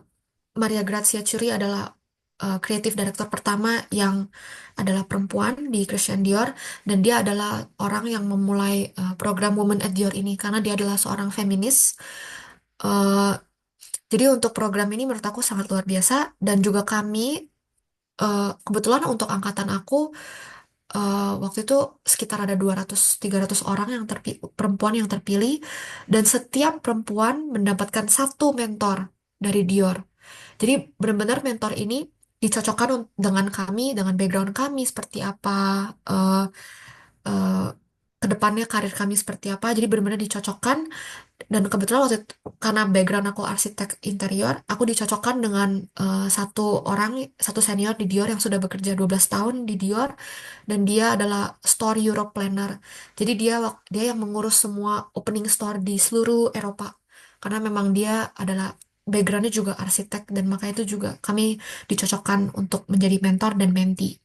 Maria Grazia Chiuri adalah kreatif director pertama yang adalah perempuan di Christian Dior, dan dia adalah orang yang memulai program Women at Dior ini, karena dia adalah seorang feminis. Eh, jadi untuk program ini menurut aku sangat luar biasa, dan juga kami kebetulan untuk angkatan aku waktu itu sekitar ada 200-300 orang perempuan yang terpilih, dan setiap perempuan mendapatkan satu mentor dari Dior. Jadi benar-benar mentor ini dicocokkan dengan kami, dengan background kami seperti apa, eh eh, ke depannya karir kami seperti apa. Jadi benar-benar dicocokkan. Dan kebetulan waktu itu, karena background aku arsitek interior, aku dicocokkan dengan satu orang, satu senior di Dior yang sudah bekerja 12 tahun di Dior, dan dia adalah store Europe planner. Jadi dia yang mengurus semua opening store di seluruh Eropa. Karena memang dia adalah backgroundnya juga arsitek, dan makanya itu juga kami dicocokkan untuk menjadi mentor dan mentee.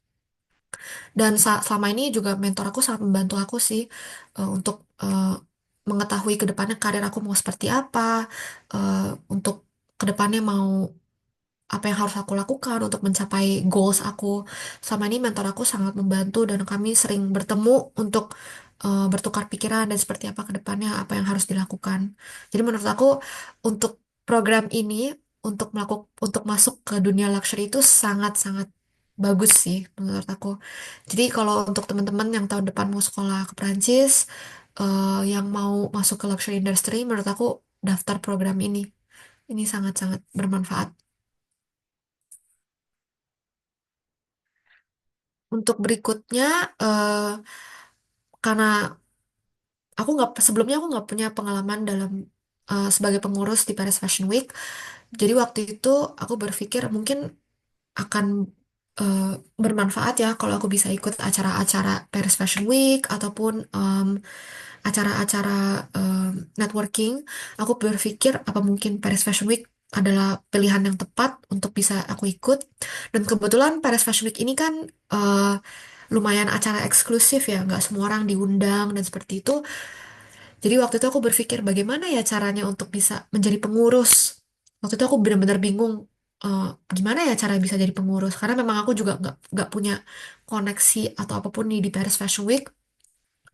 Dan selama ini juga mentor aku sangat membantu aku sih untuk mengetahui ke depannya karir aku mau seperti apa, eh, untuk ke depannya mau apa yang harus aku lakukan untuk mencapai goals aku. Sama ini mentor aku sangat membantu dan kami sering bertemu untuk bertukar pikiran dan seperti apa ke depannya apa yang harus dilakukan. Jadi menurut aku untuk program ini untuk masuk ke dunia luxury itu sangat-sangat bagus sih menurut aku. Jadi kalau untuk teman-teman yang tahun depan mau sekolah ke Perancis, yang mau masuk ke luxury industry, menurut aku daftar program ini. Ini sangat-sangat bermanfaat. Untuk berikutnya, eh, karena sebelumnya aku nggak punya pengalaman dalam sebagai pengurus di Paris Fashion Week. Jadi waktu itu aku berpikir mungkin akan eh, bermanfaat ya kalau aku bisa ikut acara-acara Paris Fashion Week ataupun acara-acara networking. Aku berpikir apa mungkin Paris Fashion Week adalah pilihan yang tepat untuk bisa aku ikut. Dan kebetulan Paris Fashion Week ini kan eh, lumayan acara eksklusif ya, nggak semua orang diundang dan seperti itu. Jadi waktu itu aku berpikir bagaimana ya caranya untuk bisa menjadi pengurus. Waktu itu aku benar-benar bingung eh, gimana ya cara bisa jadi pengurus karena memang aku juga nggak punya koneksi atau apapun di Paris Fashion Week.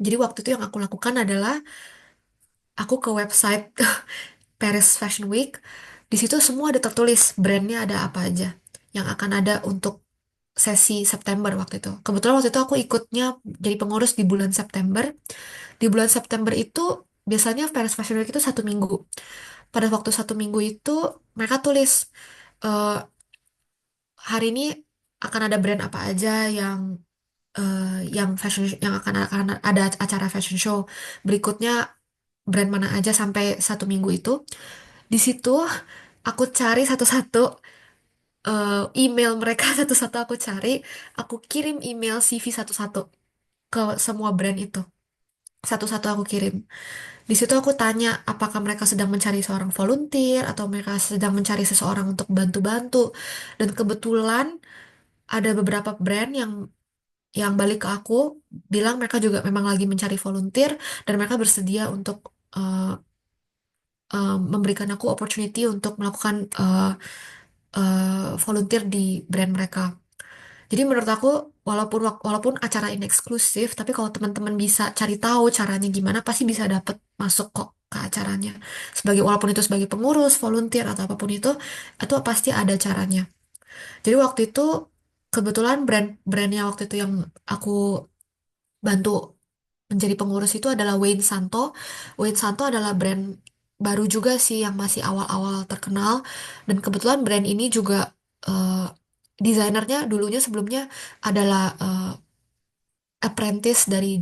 Jadi waktu itu yang aku lakukan adalah aku ke website Paris Fashion Week. Di situ semua ada tertulis brandnya ada apa aja yang akan ada untuk sesi September waktu itu. Kebetulan waktu itu aku ikutnya jadi pengurus di bulan September. Di bulan September itu biasanya Paris Fashion Week itu 1 minggu. Pada waktu 1 minggu itu mereka tulis eh, hari ini akan ada brand apa aja eh, yang akan ada acara fashion show. Berikutnya brand mana aja sampai 1 minggu itu. Di situ aku cari satu-satu email mereka satu-satu aku cari, aku kirim email CV satu-satu ke semua brand itu. Satu-satu aku kirim. Di situ aku tanya apakah mereka sedang mencari seorang volunteer atau mereka sedang mencari seseorang untuk bantu-bantu. Dan kebetulan ada beberapa brand yang balik ke aku bilang mereka juga memang lagi mencari volunteer dan mereka bersedia untuk eh, memberikan aku opportunity untuk melakukan volunteer di brand mereka. Jadi menurut aku walaupun acara ini eksklusif, tapi kalau teman-teman bisa cari tahu caranya gimana, pasti bisa dapet masuk kok ke acaranya. Walaupun itu sebagai pengurus, volunteer atau apapun itu pasti ada caranya. Jadi waktu itu kebetulan brandnya waktu itu yang aku bantu menjadi pengurus itu adalah Wayne Santo. Wayne Santo adalah brand baru juga sih yang masih awal-awal terkenal. Dan kebetulan brand ini juga eh, desainernya dulunya sebelumnya adalah apprentice dari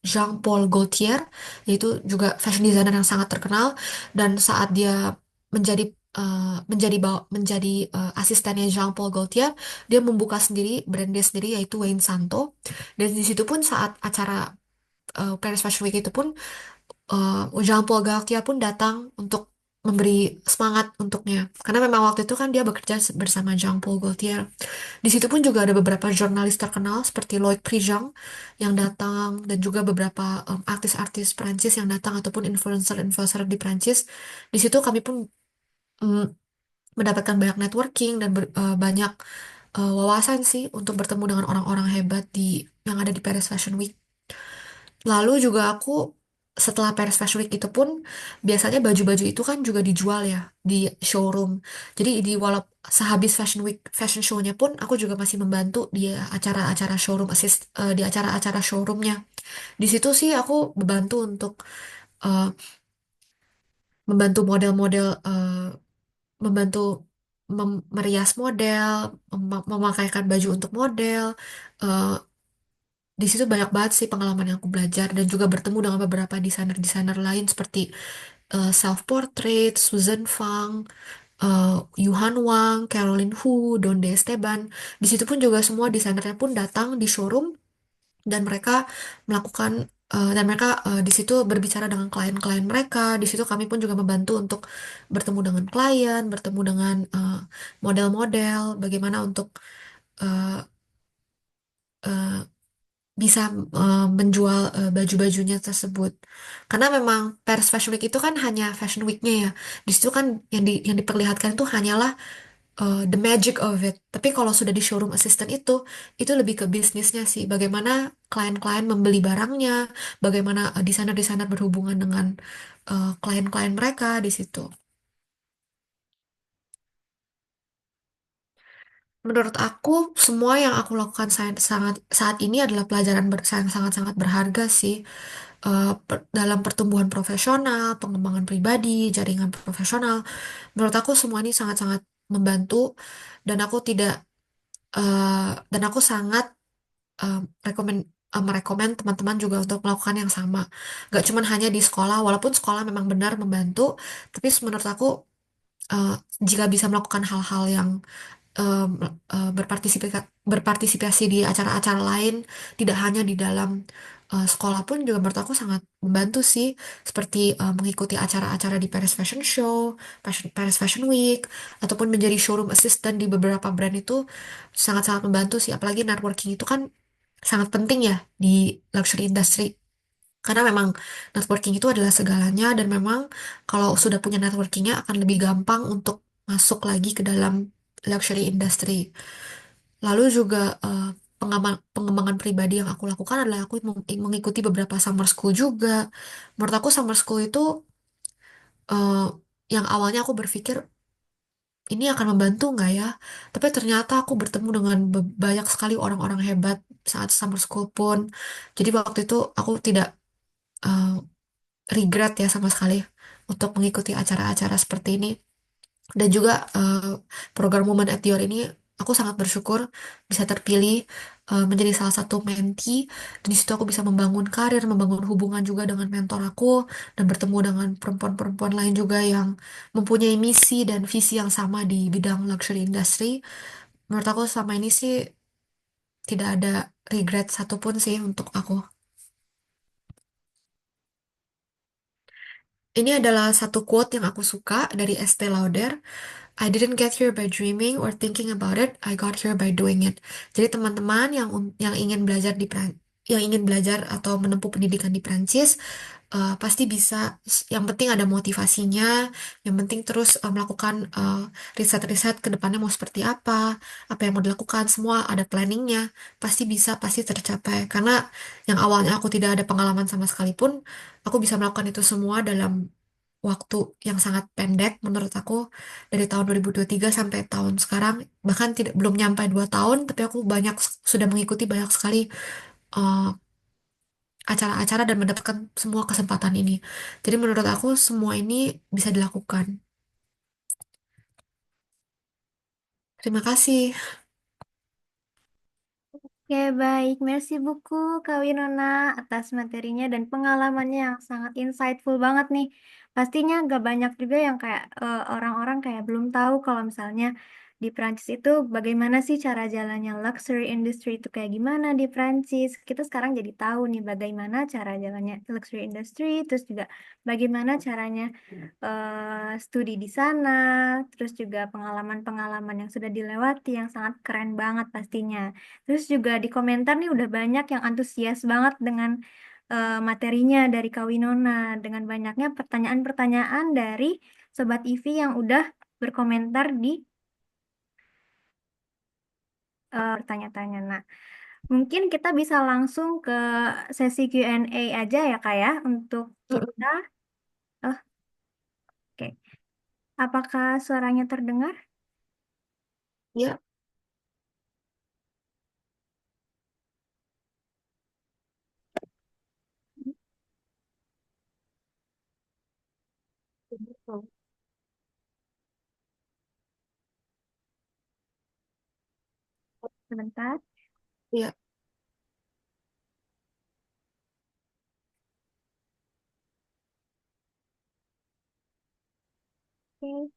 Jean-Paul Gaultier, yaitu juga fashion designer yang sangat terkenal. Dan saat dia menjadi menjadi asistennya Jean-Paul Gaultier, dia membuka sendiri brand dia sendiri yaitu Wayne Santo. Dan di situ pun saat acara Paris Fashion Week itu pun Jean-Paul Gaultier pun datang untuk memberi semangat untuknya. Karena memang waktu itu kan dia bekerja bersama Jean-Paul Gaultier. Di situ pun juga ada beberapa jurnalis terkenal seperti Loïc Prigent yang datang dan juga beberapa artis-artis Prancis yang datang ataupun influencer-influencer di Prancis. Di situ kami pun mm, mendapatkan banyak networking dan banyak wawasan sih untuk bertemu dengan orang-orang hebat yang ada di Paris Fashion Week. Lalu juga aku setelah Paris Fashion Week itu pun biasanya baju-baju itu kan juga dijual ya di showroom. Jadi sehabis Fashion Week fashion show-nya pun aku juga masih membantu di acara-acara showroom di acara-acara showroomnya. Di situ sih aku membantu untuk eh, membantu model-model membantu merias model, memakaikan baju untuk model. eh, di situ banyak banget sih pengalaman yang aku belajar dan juga bertemu dengan beberapa desainer-desainer lain seperti Self Portrait, Susan Fang, eh, Yuhan Wang, Caroline Hu, Donde Esteban. Di situ pun juga semua desainernya pun datang di showroom dan mereka melakukan dan mereka di situ berbicara dengan klien-klien mereka. Di situ kami pun juga membantu untuk bertemu dengan klien, bertemu dengan model-model, bagaimana untuk eh, eh, bisa menjual baju-bajunya tersebut. Karena memang Paris Fashion Week itu kan hanya Fashion Week-nya ya. Di situ kan yang diperlihatkan itu hanyalah the magic of it. Tapi kalau sudah di showroom assistant itu lebih ke bisnisnya sih. Bagaimana klien-klien membeli barangnya, bagaimana desainer-desainer berhubungan dengan klien-klien mereka di situ. Menurut aku, semua yang aku lakukan saat ini adalah pelajaran yang sangat-sangat berharga sih. Dalam pertumbuhan profesional, pengembangan pribadi, jaringan profesional. Menurut aku semua ini sangat-sangat membantu dan aku tidak dan aku sangat eh, rekomen merekomen teman-teman juga untuk melakukan yang sama. Gak cuman hanya di sekolah, walaupun sekolah memang benar membantu, tapi menurut aku eh, jika bisa melakukan hal-hal yang em, berpartisipasi di acara-acara lain, tidak hanya di dalam sekolah pun juga menurut aku sangat membantu sih, seperti mengikuti acara-acara di Paris Fashion Show, Paris Fashion Week, ataupun menjadi showroom assistant di beberapa brand itu sangat-sangat membantu sih, apalagi networking itu kan sangat penting ya di luxury industry. Karena memang networking itu adalah segalanya dan memang kalau sudah punya networkingnya akan lebih gampang untuk masuk lagi ke dalam luxury industry. Lalu juga pengembangan pribadi yang aku lakukan adalah aku mengikuti beberapa summer school juga. Menurut aku summer school itu eh, yang awalnya aku berpikir ini akan membantu nggak ya? Tapi ternyata aku bertemu dengan banyak sekali orang-orang hebat saat summer school pun. Jadi waktu itu aku tidak eh, regret ya sama sekali untuk mengikuti acara-acara seperti ini. Dan juga program Women at Dior ini aku sangat bersyukur bisa terpilih menjadi salah satu mentee. Dan di situ aku bisa membangun karir, membangun hubungan juga dengan mentor aku dan bertemu dengan perempuan-perempuan lain juga yang mempunyai misi dan visi yang sama di bidang luxury industry. Menurut aku selama ini sih tidak ada regret satupun sih untuk aku. Ini adalah satu quote yang aku suka dari Estée Lauder. I didn't get here by dreaming or thinking about it. I got here by doing it. Jadi teman-teman yang ingin belajar yang ingin belajar atau menempuh pendidikan di Prancis pasti bisa. Yang penting ada motivasinya. Yang penting terus melakukan riset-riset ke depannya mau seperti apa yang mau dilakukan. Semua ada planningnya. Pasti bisa, pasti tercapai. Karena yang awalnya aku tidak ada pengalaman sama sekalipun, aku bisa melakukan itu semua dalam waktu yang sangat pendek menurut aku dari tahun 2023 sampai tahun sekarang bahkan tidak belum nyampe 2 tahun tapi aku sudah mengikuti banyak sekali uh, acara-acara dan mendapatkan semua kesempatan ini. Jadi menurut aku semua ini bisa dilakukan. Terima kasih. Oke, baik. Merci buku Kak Winona atas materinya dan pengalamannya yang sangat insightful banget nih. Pastinya gak banyak juga yang kayak orang-orang kayak belum tahu kalau misalnya di Prancis itu bagaimana sih cara jalannya luxury industry itu kayak gimana di Prancis. Kita sekarang jadi tahu nih bagaimana cara jalannya luxury industry, terus juga bagaimana caranya studi di sana, terus juga pengalaman-pengalaman yang sudah dilewati yang sangat keren banget pastinya. Terus juga di komentar nih udah banyak yang antusias banget dengan materinya dari Kak Winona, dengan banyaknya pertanyaan-pertanyaan dari Sobat IVI yang udah berkomentar di tanya-tanya. Nah, mungkin kita bisa langsung ke sesi Q&A aja ya Kak ya untuk kita. Mm-mm. Oh, oke. Apakah suaranya terdengar? Ya, Sebentar. Iya. Oke.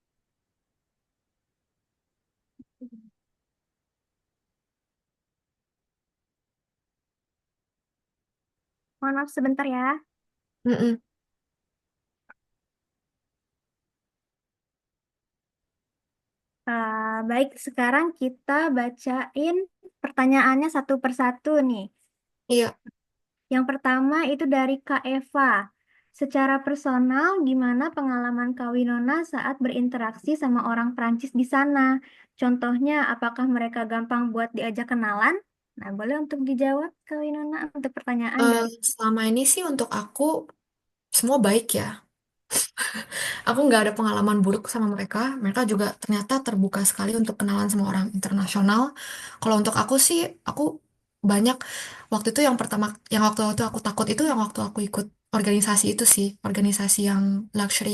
Mohon maaf sebentar ya. Mm-mm. Baik, sekarang kita bacain pertanyaannya satu persatu nih. Iya. Yang pertama itu dari Kak Eva. Secara personal, gimana pengalaman Kak Winona saat berinteraksi sama orang Prancis di sana? Contohnya, apakah mereka gampang buat diajak kenalan? Nah, boleh untuk dijawab Kak Winona untuk pertanyaan Eh, dari... Selama ini sih untuk aku semua baik ya. Aku nggak ada pengalaman buruk sama mereka. Mereka juga ternyata terbuka sekali untuk kenalan sama orang internasional. Kalau untuk aku sih, aku banyak waktu itu yang pertama, yang waktu itu aku takut itu yang waktu aku ikut organisasi itu sih, organisasi yang luxury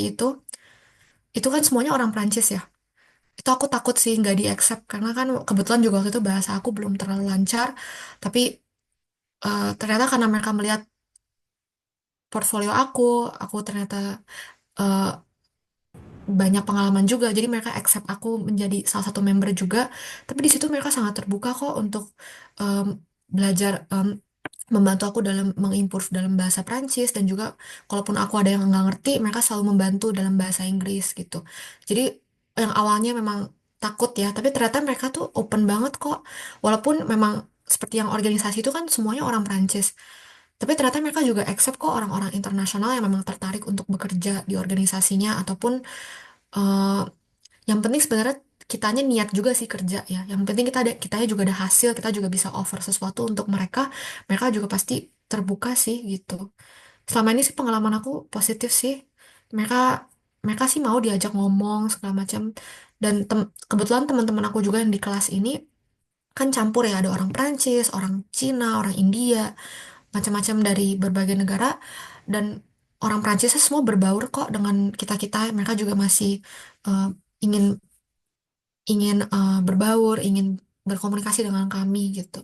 itu kan semuanya orang Prancis ya. Itu aku takut sih nggak di-accept karena kan kebetulan juga waktu itu bahasa aku belum terlalu lancar. Tapi ternyata karena mereka melihat portfolio aku ternyata eh, banyak pengalaman juga jadi mereka accept aku menjadi salah satu member juga tapi di situ mereka sangat terbuka kok untuk em, belajar membantu aku dalam mengimprove dalam bahasa Prancis dan juga kalaupun aku ada yang nggak ngerti mereka selalu membantu dalam bahasa Inggris gitu jadi yang awalnya memang takut ya tapi ternyata mereka tuh open banget kok walaupun memang seperti yang organisasi itu kan semuanya orang Prancis tapi ternyata mereka juga accept kok orang-orang internasional yang memang tertarik untuk bekerja di organisasinya ataupun eh, yang penting sebenarnya kitanya niat juga sih kerja ya. Yang penting kitanya juga ada hasil, kita juga bisa offer sesuatu untuk mereka. Mereka juga pasti terbuka sih gitu. Selama ini sih pengalaman aku positif sih. Mereka mereka sih mau diajak ngomong segala macam. Dan kebetulan teman-teman aku juga yang di kelas ini kan campur ya. Ada orang Prancis, orang Cina, orang India, macam-macam dari berbagai negara. Dan orang Prancisnya semua berbaur kok dengan kita-kita. Mereka juga masih eh, ingin ingin berbaur, ingin berkomunikasi dengan kami gitu.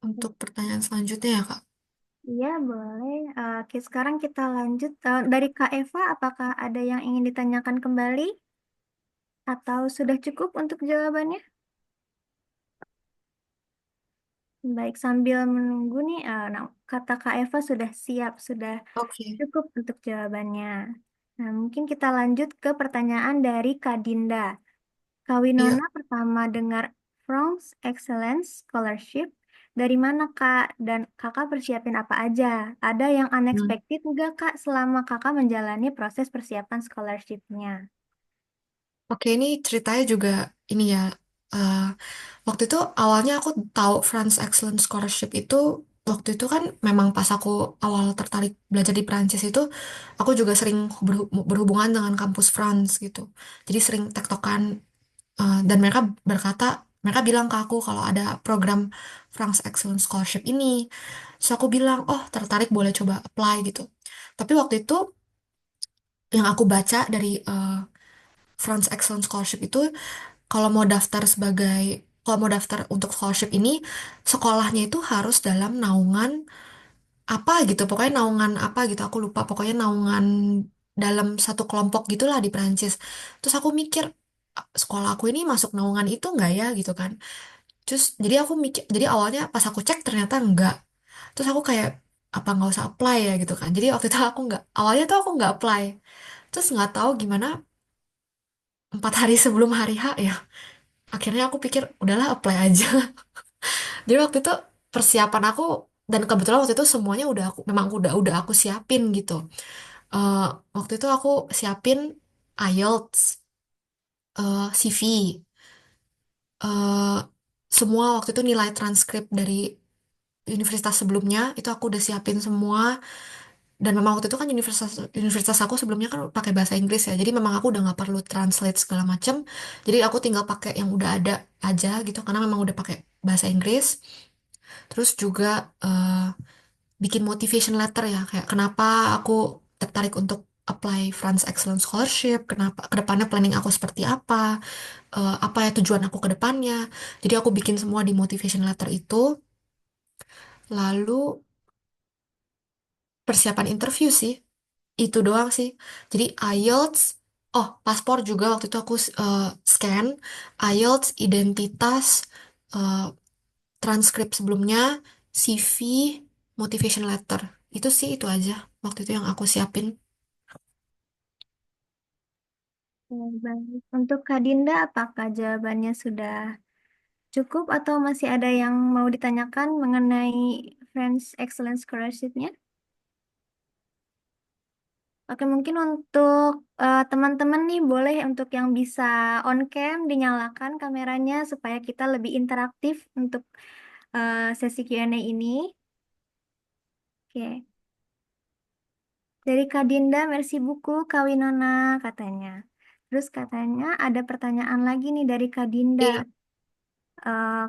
Untuk pertanyaan selanjutnya ya, Kak. Iya, boleh. Oke, sekarang kita lanjut. Dari Kak Eva, apakah ada yang ingin ditanyakan kembali? Atau sudah cukup untuk jawabannya? Baik, sambil menunggu nih, nah, kata Kak Eva sudah siap, sudah Oke. cukup untuk jawabannya. Nah, mungkin kita lanjut ke pertanyaan dari Kak Dinda. Kak Iya. Winona pertama dengar France Excellence Scholarship. Dari mana, Kak? Dan Kakak persiapin apa aja? Ada yang Hmm. unexpected nggak, Kak, selama Kakak menjalani proses persiapan scholarship-nya? Oke, ini ceritanya juga ini ya. eh, Waktu itu awalnya aku tahu France Excellence Scholarship itu waktu itu kan memang pas aku awal tertarik belajar di Prancis itu aku juga sering berhubungan dengan kampus France gitu. Jadi sering tektokan dan mereka bilang ke aku kalau ada program France Excellence Scholarship ini. Terus aku bilang, oh tertarik boleh coba apply gitu. Tapi waktu itu yang aku baca dari France Excellence Scholarship itu kalau mau daftar untuk scholarship ini sekolahnya itu harus dalam naungan apa gitu. Pokoknya naungan apa gitu aku lupa. Pokoknya naungan dalam satu kelompok gitulah di Prancis. Terus aku mikir sekolah aku ini masuk naungan itu nggak ya gitu kan. Terus jadi aku mikir, jadi awalnya pas aku cek ternyata enggak. Terus aku kayak apa nggak usah apply ya gitu kan. Jadi waktu itu aku nggak, awalnya tuh aku nggak apply. Terus nggak tahu gimana 4 hari sebelum hari H ya. Akhirnya aku pikir udahlah apply aja. Jadi waktu itu persiapan aku dan kebetulan waktu itu semuanya udah aku siapin gitu. Eh, Waktu itu aku siapin IELTS, CV, eh, semua waktu itu nilai transkrip dari universitas sebelumnya itu aku udah siapin semua dan memang waktu itu kan universitas aku sebelumnya kan pakai bahasa Inggris ya jadi memang aku udah nggak perlu translate segala macam jadi aku tinggal pakai yang udah ada aja gitu karena memang udah pakai bahasa Inggris terus juga bikin motivation letter ya kayak kenapa aku tertarik untuk apply France Excellence Scholarship, kenapa kedepannya planning aku seperti apa ya tujuan aku ke depannya. Jadi aku bikin semua di motivation letter itu, lalu persiapan interview sih. Itu doang sih. Jadi IELTS, oh paspor juga waktu itu aku scan, IELTS, identitas, eh, transkrip sebelumnya, CV, motivation letter. Itu sih itu aja waktu itu yang aku siapin. Baik. Untuk Kak Dinda, apakah jawabannya sudah cukup atau masih ada yang mau ditanyakan mengenai French Excellence Scholarship-nya? Oke, mungkin untuk teman-teman nih boleh untuk yang bisa on cam dinyalakan kameranya supaya kita lebih interaktif untuk sesi Q&A ini. Oke. Dari Kak Dinda, merci buku Kak Winona katanya. Terus katanya ada pertanyaan lagi nih dari Kak Dinda. Oke.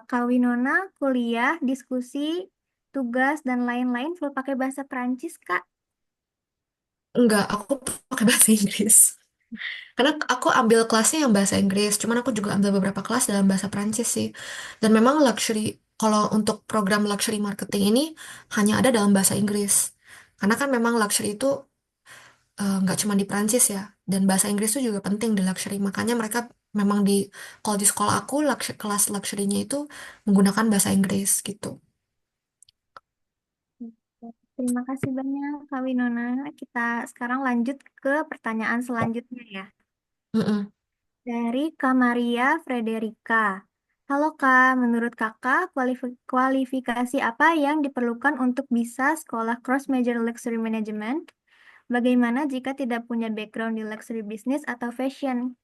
Kak Winona kuliah, diskusi, tugas, dan lain-lain full pakai bahasa Perancis, Kak. Enggak, aku pakai bahasa Inggris. Karena aku ambil kelasnya yang bahasa Inggris, cuman aku juga ambil beberapa kelas dalam bahasa Prancis sih. Dan memang luxury, kalau untuk program luxury marketing ini hanya ada dalam bahasa Inggris. Karena kan memang luxury itu nggak cuma di Prancis ya, dan bahasa Inggris itu juga penting di luxury. Makanya mereka memang kalau di sekolah aku, kelas luxury-nya itu menggunakan bahasa Inggris gitu. Terima kasih banyak, Kak Winona. Kita sekarang lanjut ke pertanyaan selanjutnya ya. Mm-mm. Dari Kak Maria Frederica. Halo Kak, menurut Kakak kualifikasi apa yang diperlukan untuk bisa sekolah cross major luxury management? Bagaimana jika tidak punya background di luxury business atau fashion?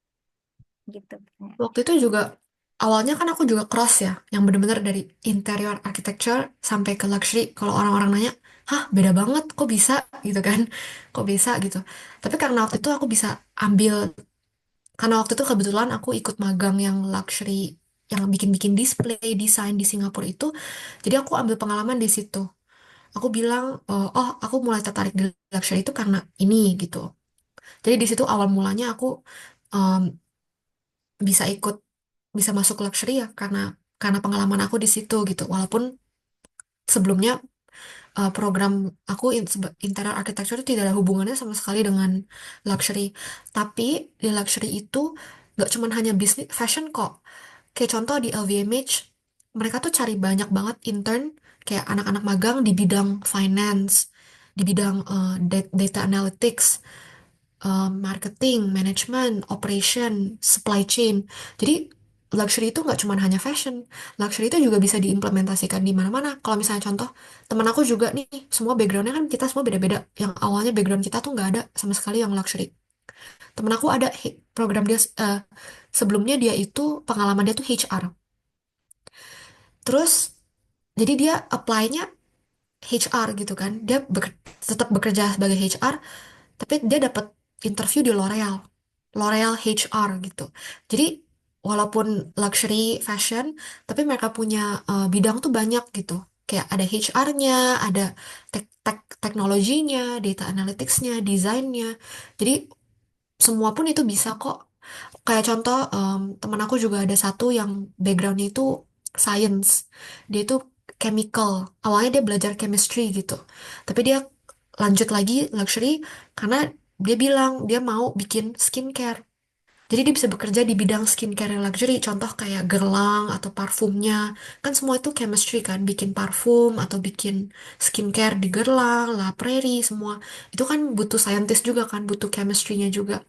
Gitu. Waktu itu juga awalnya kan aku juga cross ya, yang bener-bener dari interior architecture sampai ke luxury. Kalau orang-orang nanya, hah beda banget, kok bisa gitu kan? Kok bisa gitu. Tapi karena waktu itu aku bisa ambil, karena waktu itu kebetulan aku ikut magang yang luxury, yang bikin-bikin display, desain di Singapura itu. Jadi aku ambil pengalaman di situ. Aku bilang, oh aku mulai tertarik di luxury itu karena ini gitu. Jadi di situ awal mulanya aku em, bisa ikut bisa masuk luxury ya karena pengalaman aku di situ gitu. Walaupun sebelumnya program aku interior architecture itu tidak ada hubungannya sama sekali dengan luxury. Tapi di luxury itu nggak cuma hanya bisnis fashion kok. Kayak contoh di LVMH, mereka tuh cari banyak banget intern kayak anak-anak magang di bidang finance, di bidang data analytics, marketing, management, operation, supply chain. Jadi luxury itu nggak cuma hanya fashion, luxury itu juga bisa diimplementasikan di mana-mana. Kalau misalnya contoh, teman aku juga nih, semua backgroundnya kan kita semua beda-beda. Yang awalnya background kita tuh nggak ada sama sekali yang luxury. Temen aku ada program dia sebelumnya dia itu pengalaman dia tuh HR. Terus jadi dia apply-nya HR gitu kan. Dia tetap bekerja sebagai HR, tapi dia dapat interview di L'Oreal. L'Oreal HR gitu. Jadi walaupun luxury fashion, tapi mereka punya bidang tuh banyak gitu. Kayak ada HR-nya, ada teknologinya, data analytics-nya, desainnya. Jadi semua pun itu bisa kok. Kayak contoh, teman aku juga ada satu yang backgroundnya itu science. Dia itu chemical. Awalnya dia belajar chemistry gitu. Tapi dia lanjut lagi luxury karena dia bilang dia mau bikin skincare. Jadi dia bisa bekerja di bidang skincare yang luxury. Contoh kayak gerlang atau parfumnya. Kan semua itu chemistry kan. Bikin parfum atau bikin skincare di gerlang, La Prairie, semua. Itu kan butuh scientist juga kan. Butuh chemistry-nya juga.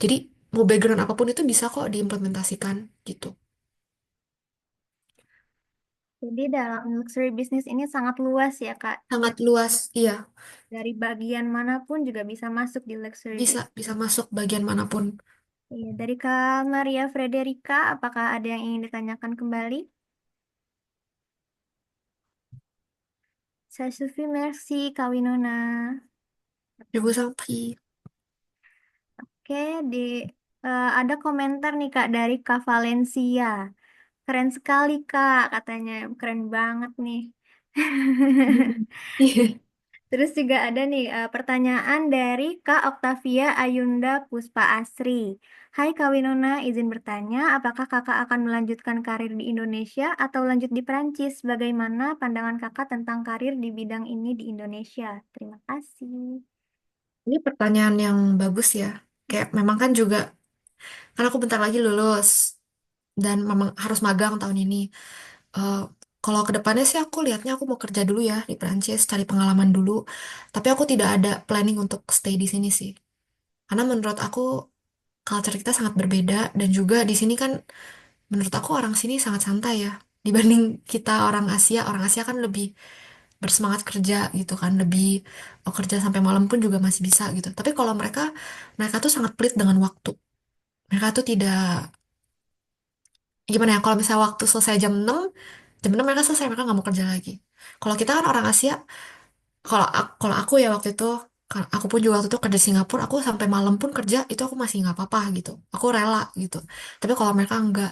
Jadi mau background apapun itu bisa kok diimplementasikan gitu. Jadi dalam luxury business ini sangat luas ya, Kak. Sangat luas, iya. Dari bagian manapun juga bisa masuk di luxury Bisa, business. bisa masuk bagian manapun. Iya, dari Kak Maria Frederica, apakah ada yang ingin ditanyakan kembali? Saya Sufi, merci, Kak Winona. Ibu Sampi. Oke, ada komentar nih Kak dari Kak Valencia. Keren sekali Kak, katanya. Keren banget nih. Iya. Terus juga ada nih pertanyaan dari Kak Oktavia Ayunda Puspa Asri. Hai Kak Winona, izin bertanya, apakah kakak akan melanjutkan karir di Indonesia atau lanjut di Prancis? Bagaimana pandangan kakak tentang karir di bidang ini di Indonesia? Terima kasih. Ini pertanyaan yang bagus ya. Kayak memang kan juga, karena aku bentar lagi lulus dan memang harus magang tahun ini. Eh, Kalau ke depannya sih aku lihatnya aku mau kerja dulu ya di Prancis, cari pengalaman dulu. Tapi aku tidak ada planning untuk stay di sini sih. Karena menurut aku culture kita sangat berbeda dan juga di sini kan menurut aku orang sini sangat santai ya. Dibanding kita orang Asia, orang Asia kan lebih bersemangat kerja gitu kan, lebih kerja sampai malam pun juga masih bisa gitu. Tapi kalau mereka mereka tuh sangat pelit dengan waktu. Mereka tuh tidak gimana ya, kalau misalnya waktu selesai jam 6 mereka selesai, mereka nggak mau kerja lagi. Kalau kita kan orang Asia, kalau aku ya waktu itu, aku pun juga waktu itu kerja di Singapura, aku sampai malam pun kerja itu aku masih nggak apa-apa gitu, aku rela gitu. Tapi kalau mereka enggak,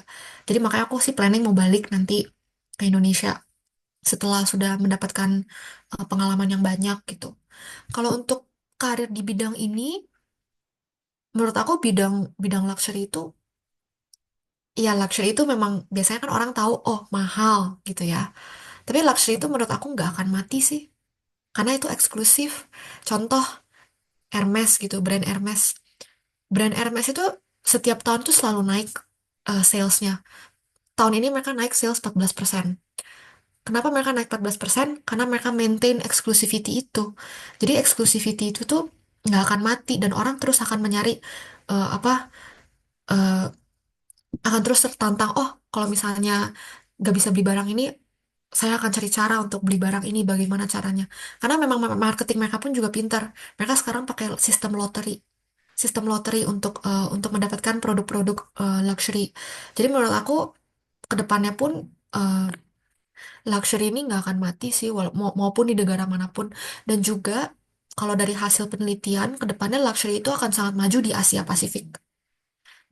jadi makanya aku sih planning mau balik nanti ke Indonesia setelah sudah mendapatkan pengalaman yang banyak gitu. Kalau untuk karir di bidang ini, menurut aku bidang bidang luxury itu, ya luxury itu memang biasanya kan orang tahu oh mahal gitu ya. Tapi luxury itu menurut aku nggak akan mati sih. Karena itu eksklusif. Contoh Hermes gitu, brand Hermes. Brand Hermes itu setiap tahun tuh selalu naik salesnya. Tahun ini mereka naik sales 14%. Kenapa mereka naik 14%? Karena mereka maintain exclusivity itu. Jadi exclusivity itu tuh nggak akan mati dan orang terus akan mencari apa eh, akan terus tertantang. Oh, kalau misalnya nggak bisa beli barang ini, saya akan cari cara untuk beli barang ini, bagaimana caranya. Karena memang marketing mereka pun juga pintar. Mereka sekarang pakai sistem lottery untuk mendapatkan produk-produk luxury. Jadi menurut aku kedepannya pun eh, luxury ini nggak akan mati sih, maupun di negara manapun. Dan juga kalau dari hasil penelitian, kedepannya luxury itu akan sangat maju di Asia Pasifik.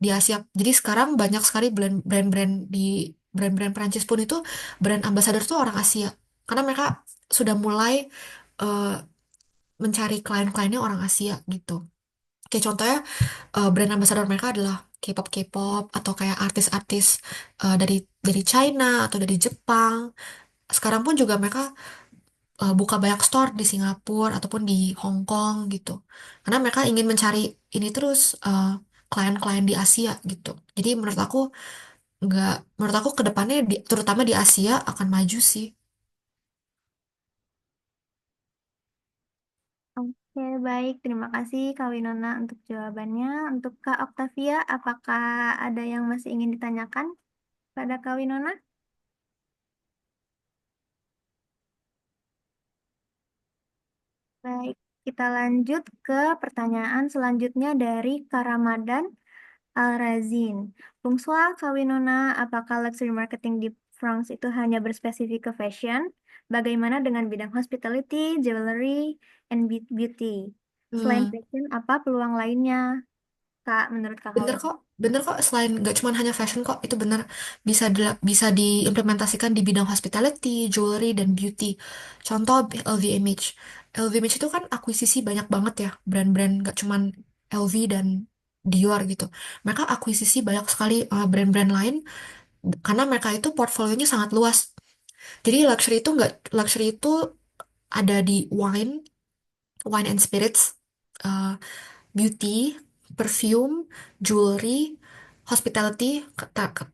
Di Asia. Jadi sekarang banyak sekali brand-brand Prancis pun itu brand ambassador tuh orang Asia. Karena mereka sudah mulai eh, mencari klien-kliennya orang Asia gitu. Kayak contohnya brand ambassador mereka adalah K-pop atau kayak artis-artis dari China atau dari Jepang. Sekarang pun juga mereka buka banyak store di Singapura ataupun di Hong Kong gitu. Karena mereka ingin mencari ini terus klien-klien di Asia gitu. Jadi nggak, menurut aku ke depannya terutama di Asia akan maju sih. Oke, baik. Terima kasih Kak Winona untuk jawabannya. Untuk Kak Oktavia, apakah ada yang masih ingin ditanyakan pada Kak Winona? Baik, kita lanjut ke pertanyaan selanjutnya dari Kak Ramadan Al-Razin. Bonsoir, Kak Winona. Apakah luxury marketing di France itu hanya berspesifik ke fashion? Bagaimana dengan bidang hospitality, jewelry, and beauty? Selain Hmm. fashion, apa peluang lainnya, Kak, menurut Kakak Bener Winona? kok, bener kok. Selain nggak cuma hanya fashion kok, itu bener bisa diimplementasikan di bidang hospitality, jewelry dan beauty. Contoh LVMH. LVMH itu kan akuisisi banyak banget ya, brand-brand nggak cuma LV dan Dior gitu. Mereka akuisisi banyak sekali brand-brand lain karena mereka itu portfolionya sangat luas. Jadi luxury itu ada di wine and spirits, uh, beauty, perfume, jewelry, hospitality, kata- ke-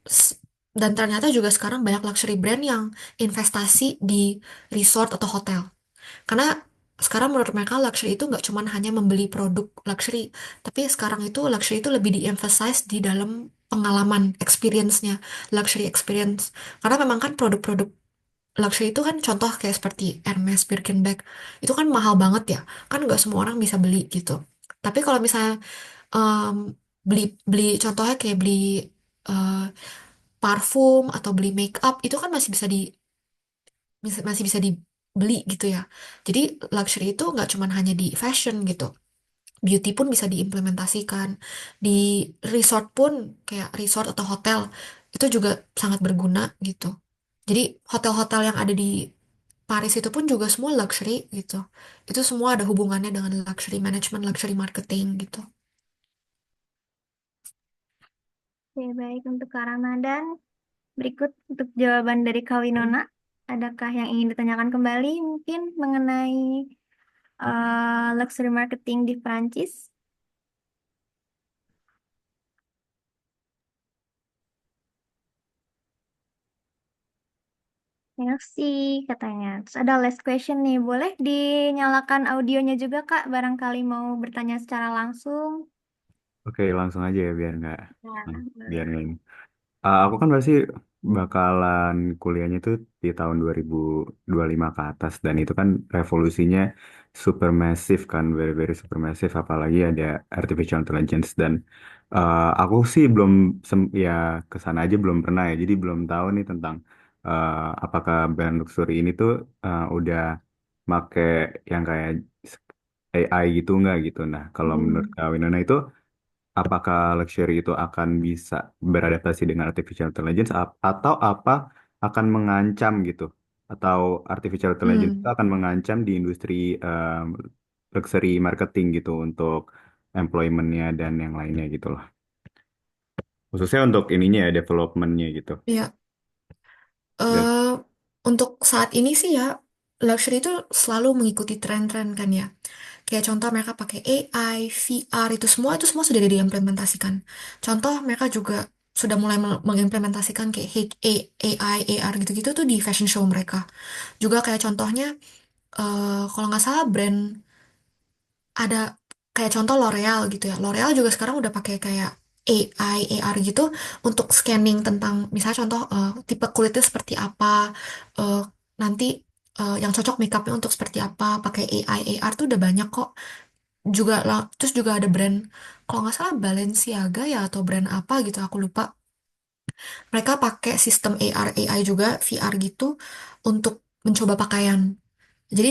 s- dan ternyata juga sekarang banyak luxury brand yang investasi di resort atau hotel. Karena sekarang menurut mereka luxury itu nggak cuma hanya membeli produk luxury, tapi sekarang itu luxury itu lebih di-emphasize di dalam pengalaman, experience-nya, luxury experience. Karena memang kan produk-produk luxury itu kan contoh kayak seperti Hermes, Birkenbag, itu kan mahal banget ya. Kan nggak semua orang bisa beli gitu. Tapi kalau misalnya em, beli beli contohnya kayak beli eh, parfum atau beli make up itu kan masih bisa dibeli gitu ya. Jadi luxury itu nggak cuma hanya di fashion gitu. Beauty pun bisa diimplementasikan. Di resort pun kayak resort atau hotel itu juga sangat berguna gitu. Jadi hotel-hotel yang ada di Paris itu pun juga semua luxury gitu. Itu semua ada hubungannya dengan luxury management, luxury marketing gitu. Oke, baik untuk Kak Ramadan. Berikut untuk jawaban dari Kak Winona. Adakah yang ingin ditanyakan kembali mungkin mengenai luxury marketing di Prancis? Merci katanya. Terus ada last question nih. Boleh dinyalakan audionya juga Kak, barangkali mau bertanya secara langsung. Oke, langsung aja ya biar nggak Nah, biar boleh. nggak ini. Aku kan pasti bakalan kuliahnya itu di tahun 2025 ke atas dan itu kan revolusinya super massive kan, very very super massive apalagi ada artificial intelligence dan aku sih belum ya ke sana aja belum pernah ya. Jadi belum tahu nih tentang apakah brand luxury ini tuh udah make yang kayak AI gitu nggak gitu. Nah, kalau menurut Kak Winona itu apakah luxury itu akan bisa beradaptasi dengan artificial intelligence atau apa akan mengancam gitu atau artificial intelligence itu Hmm. akan mengancam di industri luxury marketing gitu untuk employment-nya dan yang lainnya gitu loh khususnya untuk ininya ya development-nya gitu. Ya, Dan eh untuk saat ini sih ya, luxury itu selalu mengikuti tren-tren kan ya. Kayak contoh mereka pakai AI, VR itu semua sudah diimplementasikan. Contoh mereka juga sudah mulai mengimplementasikan kayak AI, AR gitu-gitu tuh di fashion show mereka. Juga kayak contohnya, kalau nggak salah brand ada kayak contoh L'Oreal gitu ya. L'Oreal juga sekarang udah pakai kayak AI, AR gitu untuk scanning tentang misalnya contoh tipe kulitnya seperti apa, eh, nanti yang cocok makeupnya untuk seperti apa, pakai AI, AR tuh udah banyak kok. Juga lah, terus juga ada brand kalau nggak salah Balenciaga ya atau brand apa gitu aku lupa. Mereka pakai sistem AR, AI juga VR gitu untuk mencoba pakaian. Jadi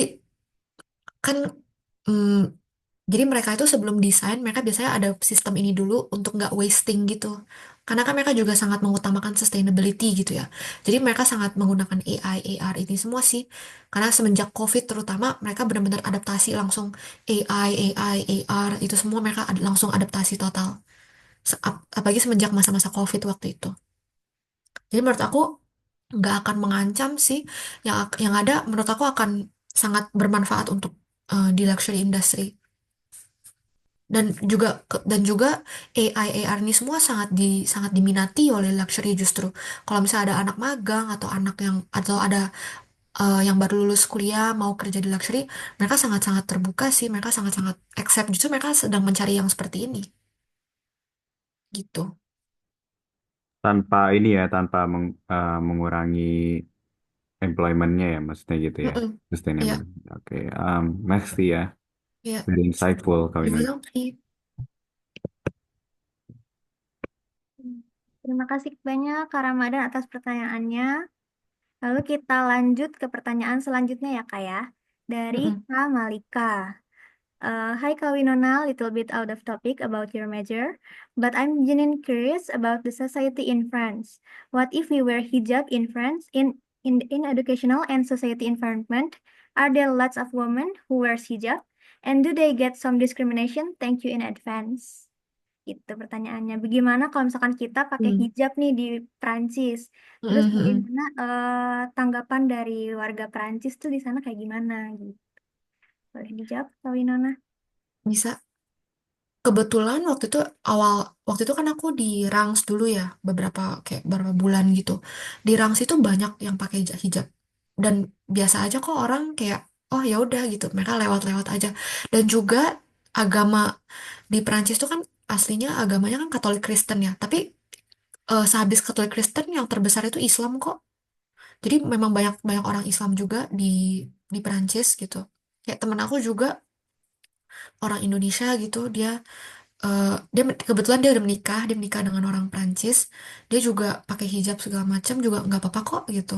kan mm, jadi mereka itu sebelum desain, mereka biasanya ada sistem ini dulu untuk nggak wasting gitu. Karena kan mereka juga sangat mengutamakan sustainability gitu ya. Jadi mereka sangat menggunakan AI, AR ini semua sih. Karena semenjak COVID terutama, mereka benar-benar adaptasi langsung AI, AR, itu semua mereka langsung adaptasi total. Apalagi semenjak masa-masa COVID waktu itu. Jadi menurut aku nggak akan mengancam sih. Yang ada menurut aku akan sangat bermanfaat untuk di luxury industry. Dan juga AI AR ini semua sangat diminati oleh luxury justru. Kalau misalnya ada anak magang atau anak yang atau ada yang baru lulus kuliah mau kerja di luxury, mereka sangat-sangat terbuka sih, mereka sangat-sangat accept. Justru mereka sedang mencari yang seperti ini, gitu. tanpa ini ya tanpa mengurangi employment-nya ya maksudnya gitu ya Mm-mm. sustainable. Iya, Oke, Merci ya, iya. very insightful Kak Winona. Dibilang sih. Terima kasih banyak Kak Ramadan atas pertanyaannya. Lalu kita lanjut ke pertanyaan selanjutnya ya Kak ya. Dari Mm-mm. Kak Malika. Hi Kak Winona, little bit out of topic about your major, but I'm genuinely curious about the society in France. What if we wear hijab in France in educational and society environment? Are there lots of women who wears hijab? And do they get some discrimination? Thank you in advance. Itu pertanyaannya. Bagaimana kalau misalkan kita pakai Mm. hijab nih di Prancis? Terus Mm-mm, mm-mm. bagaimana tanggapan dari warga Prancis tuh di sana kayak gimana gitu? Boleh dijawab, Kak Winona? Bisa. Kebetulan waktu itu kan aku di Rangs dulu ya, kayak beberapa bulan gitu. Di Rangs itu banyak yang pakai hijab. Dan biasa aja kok orang kayak oh ya udah gitu, mereka lewat-lewat aja. Dan juga agama di Perancis tuh kan aslinya agamanya kan Katolik Kristen ya. Tapi sehabis Katolik Kristen yang terbesar itu Islam kok. Jadi memang banyak banyak orang Islam juga di Perancis gitu. Kayak temen aku juga orang Indonesia gitu, kebetulan dia udah menikah, dia menikah dengan orang Prancis, dia juga pakai hijab segala macam juga nggak apa-apa kok gitu,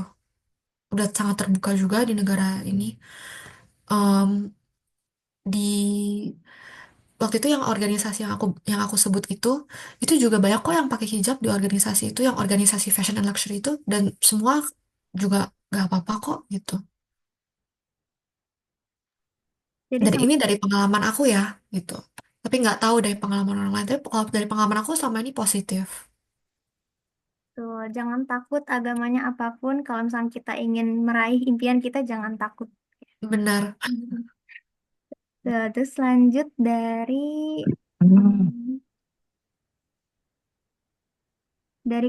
udah sangat terbuka juga di negara ini. Em, di waktu itu yang organisasi yang aku sebut itu juga banyak kok yang pakai hijab di organisasi itu, yang organisasi fashion and luxury itu, dan semua juga nggak apa-apa kok gitu. Jadi Dan sama ini dari pengalaman aku ya, gitu. Tapi nggak tahu dari pengalaman orang lain. Tapi kalau dari pengalaman aku selama ini positif. tuh, jangan takut agamanya apapun. Kalau misalnya kita ingin meraih impian kita, jangan takut. Benar. Tuh, terus lanjut dari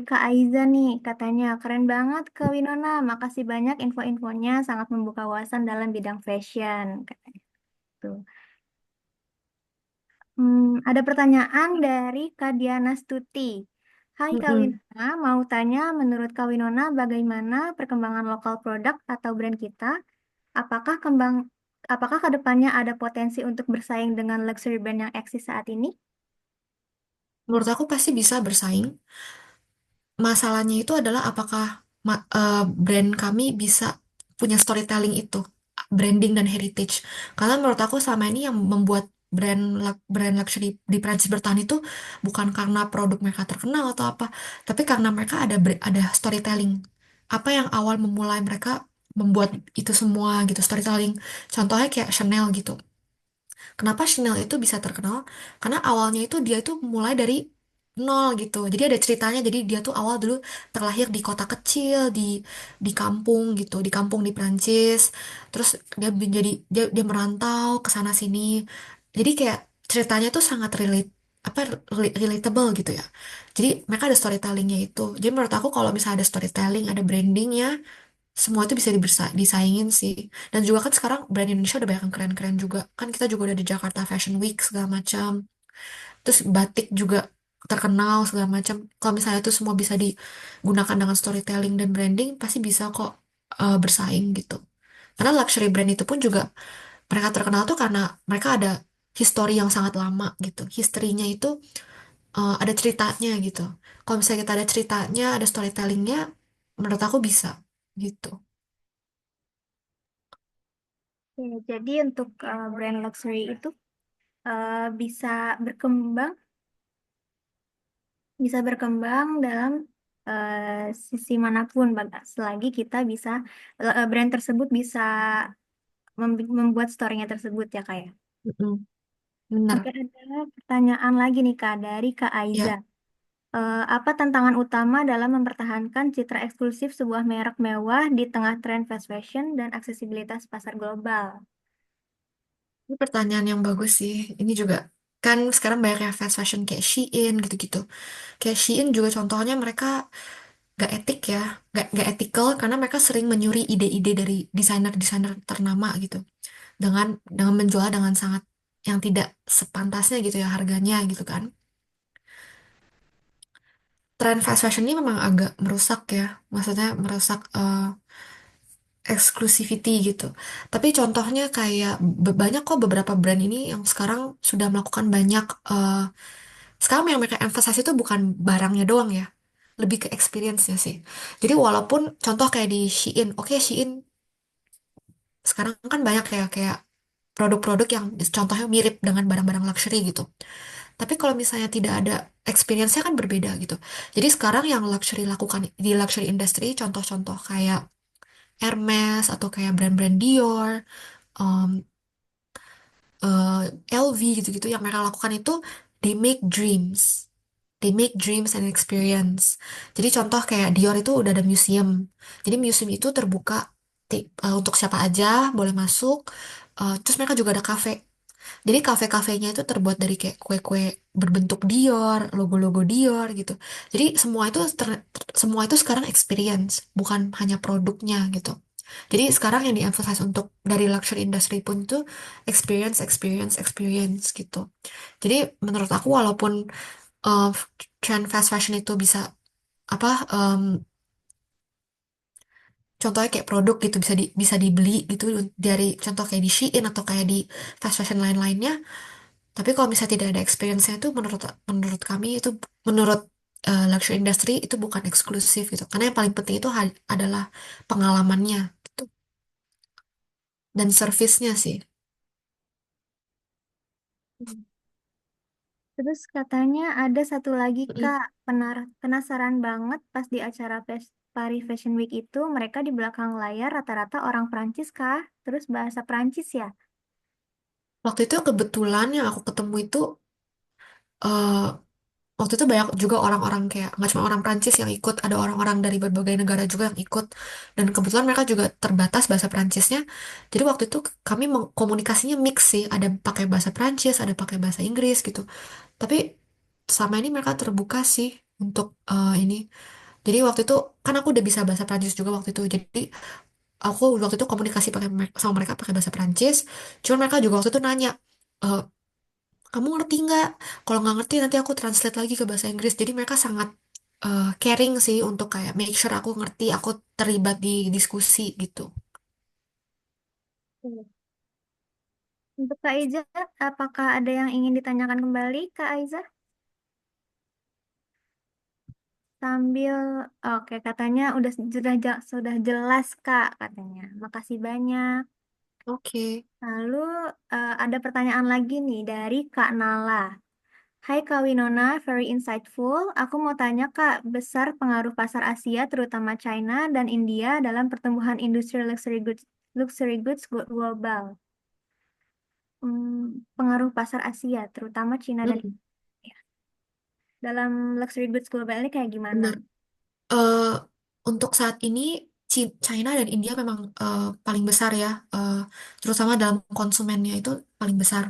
Kak Aiza nih, katanya keren banget Kak Winona. Makasih banyak info-infonya, sangat membuka wawasan dalam bidang fashion. Katanya. Tuh. Ada pertanyaan dari Kak Diana Stuti. Hai Kak Mm-mm. Winona, mau tanya menurut Kak Winona bagaimana perkembangan lokal produk atau brand kita? Apakah apakah ke depannya ada potensi untuk bersaing dengan luxury brand yang eksis saat ini? Menurut aku pasti bisa bersaing. Masalahnya itu adalah apakah brand kami bisa punya storytelling itu, branding dan heritage. Karena menurut aku selama ini yang membuat brand luxury di Prancis bertahan itu bukan karena produk mereka terkenal atau apa, tapi karena mereka ada storytelling. Apa yang awal memulai mereka membuat itu semua gitu, storytelling. Contohnya kayak Chanel gitu. Kenapa Chanel itu bisa terkenal? Karena awalnya itu dia itu mulai dari nol gitu. Jadi ada ceritanya. Jadi dia tuh awal dulu terlahir di kota kecil di kampung gitu, di kampung di Prancis. Terus dia merantau ke sana sini. Jadi kayak ceritanya tuh sangat relatable gitu ya. Jadi mereka ada storytellingnya itu. Jadi menurut aku kalau misalnya ada storytelling, ada brandingnya, semua itu bisa disaingin sih. Dan juga kan sekarang brand Indonesia udah banyak yang keren-keren juga. Kan kita juga udah di Jakarta Fashion Week segala macam. Terus batik juga terkenal segala macam. Kalau misalnya itu semua bisa digunakan dengan storytelling dan branding, pasti bisa kok bersaing gitu. Karena luxury brand itu pun juga mereka terkenal tuh karena mereka ada history yang sangat lama gitu. Historinya itu ada ceritanya gitu. Kalau misalnya kita ada ceritanya, ada storytellingnya, menurut aku bisa gitu. Oke, jadi untuk brand luxury itu bisa berkembang, dalam sisi manapun, selagi kita bisa brand tersebut bisa membuat story-nya tersebut ya Kak ya. Mm-mm. Benar. Oke, ada pertanyaan lagi nih Kak dari Kak Aiza. Ya, Apa tantangan utama dalam mempertahankan citra eksklusif sebuah merek mewah di tengah tren fast fashion dan aksesibilitas pasar global? ini pertanyaan yang bagus sih. Ini juga kan sekarang banyak ya fast fashion kayak Shein gitu-gitu. Kayak Shein juga contohnya mereka gak etik ya, gak ethical karena mereka sering menyuri ide-ide dari desainer-desainer ternama gitu. Dengan menjual dengan sangat yang tidak sepantasnya gitu ya harganya gitu kan. Tren fast fashion ini memang agak merusak ya, maksudnya merusak exclusivity gitu. Tapi contohnya kayak banyak kok beberapa brand ini yang sekarang sudah melakukan banyak sekarang yang mereka emphasize itu bukan barangnya doang ya, lebih ke experience-nya sih. Jadi walaupun contoh kayak di Shein, oke Shein sekarang kan banyak kayak produk-produk yang contohnya mirip dengan barang-barang luxury gitu. Tapi kalau misalnya tidak ada experience-nya kan berbeda gitu. Jadi sekarang yang luxury lakukan di luxury industry, contoh-contoh kayak Hermes atau kayak brand-brand Dior, um, LV gitu-gitu yang mereka lakukan itu they make dreams. They make dreams and experience. Jadi contoh kayak Dior itu udah ada museum. Jadi museum itu terbuka untuk siapa aja boleh masuk. Terus mereka juga ada cafe. Jadi kafe-kafenya itu terbuat dari kayak kue-kue berbentuk Dior, logo-logo Dior gitu. Jadi semua itu sekarang experience, bukan hanya produknya gitu. Jadi sekarang yang di-emphasize untuk dari luxury industry pun itu experience, experience, experience gitu. Jadi menurut aku walaupun uh, trend fast fashion itu bisa apa contohnya kayak produk gitu bisa dibeli gitu dari contoh kayak di Shein atau kayak di fast fashion lain-lainnya. Tapi kalau misalnya tidak ada experience-nya itu menurut menurut kami itu menurut luxury industry itu bukan eksklusif gitu. Karena yang paling penting itu adalah pengalamannya gitu dan servisnya sih. Terus katanya ada satu lagi Mm-mm. Kak, penasaran banget pas di acara Paris Fashion Week itu mereka di belakang layar rata-rata orang Prancis Kak, terus bahasa Prancis ya. Waktu itu kebetulan yang aku ketemu itu eh, waktu itu banyak juga orang-orang kayak nggak cuma orang Prancis yang ikut, ada orang-orang dari berbagai negara juga yang ikut. Dan kebetulan mereka juga terbatas bahasa Prancisnya. Jadi waktu itu kami komunikasinya mix sih, ada pakai bahasa Prancis, ada pakai bahasa Inggris gitu. Tapi selama ini mereka terbuka sih untuk ini. Jadi waktu itu kan aku udah bisa bahasa Prancis juga waktu itu. Jadi aku waktu itu komunikasi sama mereka pakai bahasa Prancis. Cuman mereka juga waktu itu nanya, "Eh, kamu ngerti nggak? Kalau nggak ngerti nanti aku translate lagi ke bahasa Inggris." Jadi mereka sangat caring sih untuk kayak make sure aku ngerti, aku terlibat di diskusi gitu. Untuk Kak Iza, apakah ada yang ingin ditanyakan kembali, Kak Aiza? Sambil, oke, katanya sudah jelas, Kak, katanya. Makasih banyak. Oke. Lalu ada pertanyaan lagi nih dari Kak Nala. Hai Kak Winona, very insightful. Aku mau tanya Kak, besar pengaruh pasar Asia, terutama China dan India dalam pertumbuhan industri luxury goods global. Pengaruh pasar Asia, terutama China dan Mm, India. Dalam luxury goods global ini kayak gimana? benar. Eh, untuk saat ini China dan India memang paling besar ya, terutama dalam konsumennya itu paling besar.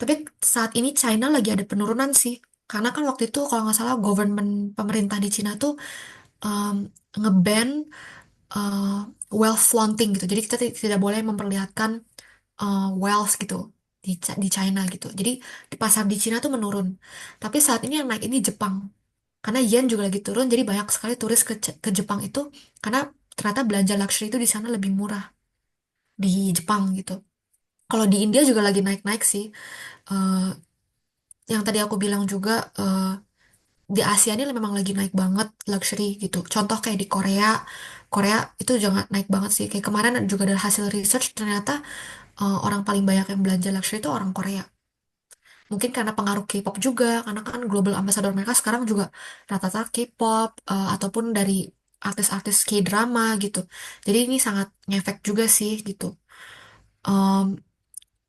Tapi saat ini China lagi ada penurunan sih, karena kan waktu itu kalau nggak salah government pemerintah di China tuh um, nge-ban uh, wealth flaunting gitu. Jadi kita tidak boleh memperlihatkan wealth gitu di China gitu. Jadi di pasar di China tuh menurun. Tapi saat ini yang naik ini Jepang. Karena yen juga lagi turun, jadi banyak sekali turis ke Jepang itu karena ternyata belanja luxury itu di sana lebih murah di Jepang gitu. Kalau di India juga lagi naik-naik sih. Eh, yang tadi aku bilang juga di Asia ini memang lagi naik banget luxury gitu. Contoh kayak di Korea, Korea itu juga naik banget sih. Kayak kemarin juga ada hasil research ternyata orang paling banyak yang belanja luxury itu orang Korea. Mungkin karena pengaruh K-pop juga, karena kan global ambassador mereka sekarang juga rata-rata K-pop ataupun dari artis-artis K-drama gitu. Jadi ini sangat ngefek juga sih gitu. Em,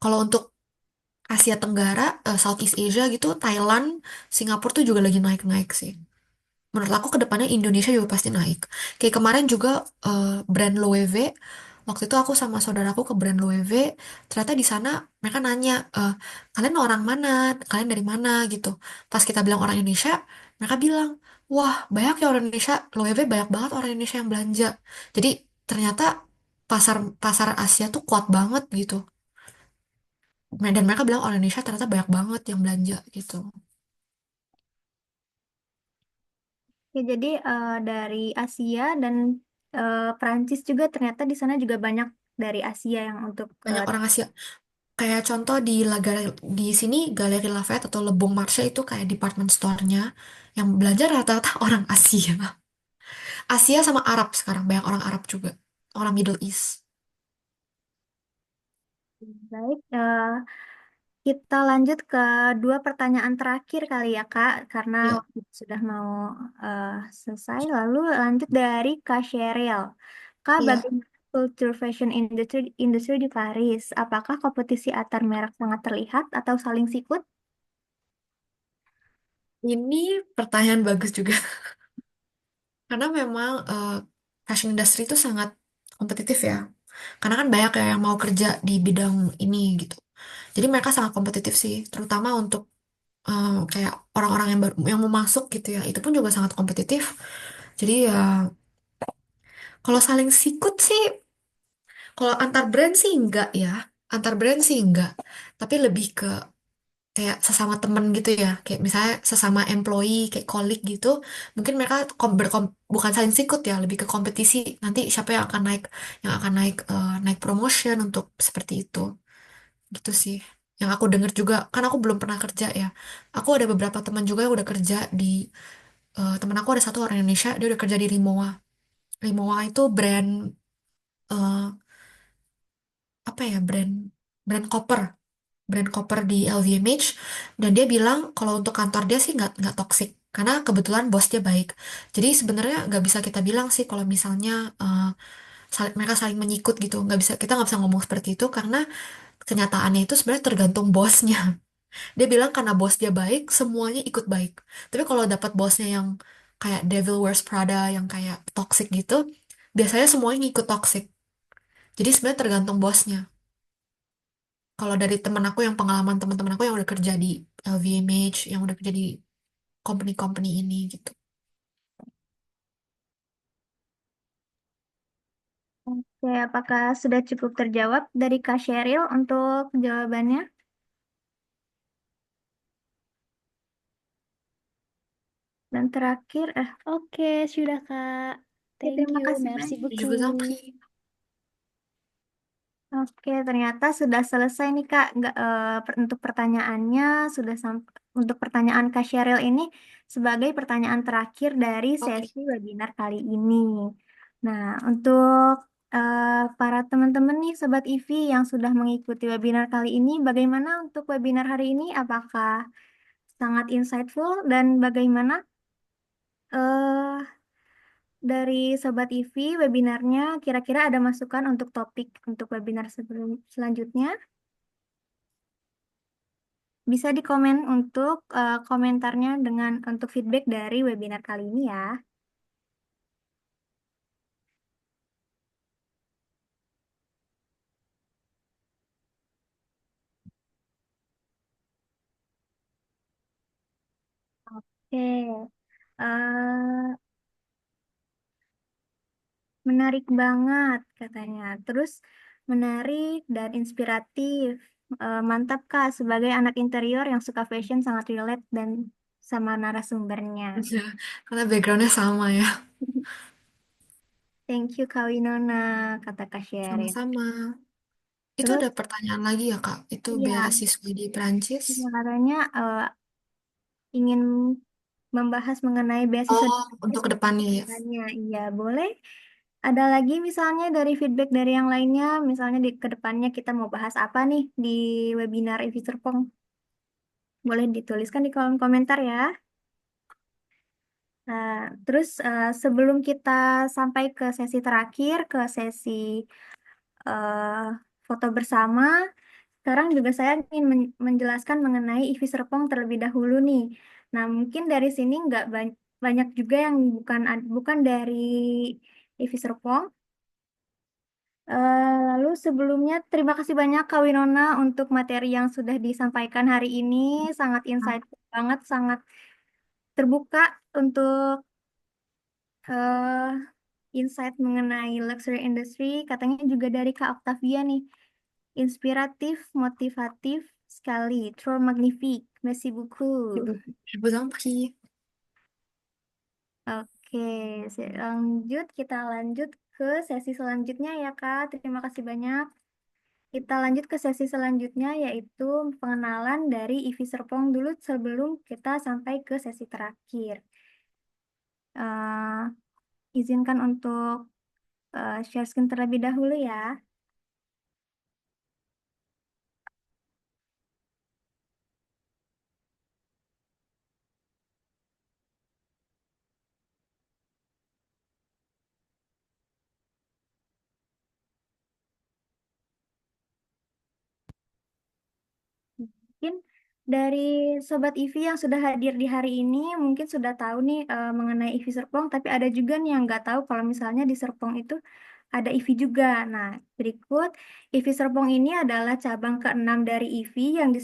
kalau untuk Asia Tenggara, Southeast Asia gitu, Thailand, Singapura tuh juga lagi naik-naik sih. Menurut aku ke depannya Indonesia juga pasti naik. Kayak kemarin juga brand Loewe, waktu itu aku sama saudaraku ke brand Loewe, ternyata di sana mereka nanya, kalian orang mana? Kalian dari mana gitu. Pas kita bilang orang Indonesia, mereka bilang, wah banyak ya orang Indonesia, Loewe banyak banget orang Indonesia yang belanja. Jadi ternyata pasar pasar Asia tuh kuat banget gitu. Dan mereka bilang orang Indonesia ternyata banyak banget yang belanja gitu. Ya, jadi dari Asia dan Perancis juga ternyata di sana juga banyak dari Asia yang untuk Banyak orang Asia. Kayak contoh di sini Galeri Lafayette atau Le Bon Marché itu kayak department store-nya yang belanja rata-rata orang Asia. Asia sama Arab sekarang, banyak orang Arab juga. Orang Middle East. baik. Kita lanjut ke dua pertanyaan terakhir kali ya Kak, karena Ya, waktu sudah mau eh, selesai. Lalu lanjut dari Kak Sheryl. Kak, iya. bagaimana culture fashion industry di Paris? Apakah kompetisi antar merek sangat terlihat atau saling sikut? Ini pertanyaan bagus juga. Karena memang fashion industry itu sangat kompetitif ya. Karena kan banyak ya yang mau kerja di bidang ini gitu. Jadi mereka sangat kompetitif sih, terutama untuk kayak orang-orang yang mau masuk gitu ya. Itu pun juga sangat kompetitif. Jadi ya kalau saling sikut sih, kalau antar brand sih enggak ya. Antar brand sih enggak. Tapi lebih ke kayak sesama temen gitu ya. Kayak misalnya sesama employee, kayak colleague gitu. Mungkin mereka bukan saling sikut ya, lebih ke kompetisi. Nanti siapa yang akan naik promotion untuk seperti itu. Gitu sih. Yang aku dengar juga, kan aku belum pernah kerja ya. Aku ada beberapa teman juga yang udah kerja di, temen aku ada satu orang Indonesia, dia udah kerja di Rimowa. Rimowa itu brand, eh, apa ya, brand koper. Brand koper di LVMH. Dan dia bilang kalau untuk kantor dia sih nggak toksik. Karena kebetulan bos dia baik. Jadi sebenarnya nggak bisa kita bilang sih kalau misalnya mereka saling menyikut gitu. Nggak bisa, kita nggak bisa ngomong seperti itu karena kenyataannya itu sebenarnya tergantung bosnya. Dia bilang karena bos dia baik, semuanya ikut baik. Tapi kalau dapat bosnya yang kayak Devil Wears Prada, yang kayak toxic gitu, biasanya semuanya ngikut toxic. Jadi sebenarnya tergantung bosnya. Kalau dari temen aku yang pengalaman teman-teman aku yang udah kerja di LVMH, yang udah kerja di company-company ini gitu. Oke, apakah sudah cukup terjawab dari Kak Sheryl untuk jawabannya? Dan terakhir, Oke, sudah Kak. Thank terima you, kasih merci banyak. Je vous en beaucoup. prie. Oke, ternyata sudah selesai nih Kak. Untuk pertanyaannya sudah sampai. Untuk pertanyaan Kak Sheryl ini sebagai pertanyaan terakhir dari Oke. sesi webinar kali ini. Nah, untuk para teman-teman nih Sobat IVI yang sudah mengikuti webinar kali ini, bagaimana untuk webinar hari ini? Apakah sangat insightful dan bagaimana eh dari Sobat IVI webinarnya kira-kira ada masukan untuk topik untuk webinar selanjutnya? Bisa dikomen untuk komentarnya dengan untuk feedback dari webinar kali ini ya. Oke, eh, menarik banget katanya. Terus menarik dan inspiratif. Mantap Kak, sebagai anak interior yang suka fashion sangat relate dan sama narasumbernya. Ya, karena backgroundnya sama ya. Thank you Kak Winona, kata Kak Sheryl. Sama-sama. Itu Terus ada pertanyaan lagi ya, Kak. Itu ya, beasiswa di Prancis. katanya ingin membahas mengenai beasiswa Oh, di Prancis untuk untuk kedepannya ya. kedepannya. Iya, boleh. Ada lagi misalnya dari feedback dari yang lainnya, misalnya di kedepannya kita mau bahas apa nih di webinar Evi Serpong? Boleh dituliskan di kolom komentar ya. Nah, terus sebelum kita sampai ke sesi terakhir, ke sesi eh, foto bersama, sekarang juga saya ingin menjelaskan mengenai Evi Serpong terlebih dahulu nih. Nah, mungkin dari sini nggak banyak juga yang bukan dari Evi Serpong. Lalu sebelumnya terima kasih banyak Kak Winona untuk materi yang sudah disampaikan hari ini. Sangat insightful banget, sangat terbuka untuk eh, insight mengenai luxury industry. Katanya juga dari Kak Octavia nih. Inspiratif, motivatif sekali. Trop magnifique. Merci beaucoup. Je vous en prie. Oke, kita lanjut ke sesi selanjutnya ya Kak. Terima kasih banyak. Kita lanjut ke sesi selanjutnya yaitu pengenalan dari Ivi Serpong dulu sebelum kita sampai ke sesi terakhir. Eh, izinkan untuk share screen terlebih dahulu ya. Mungkin dari Sobat Ivi yang sudah hadir di hari ini mungkin sudah tahu nih mengenai Ivi Serpong, tapi ada juga nih yang nggak tahu kalau misalnya di Serpong itu ada IVI juga. Nah, berikut IVI Serpong ini adalah cabang keenam dari IVI yang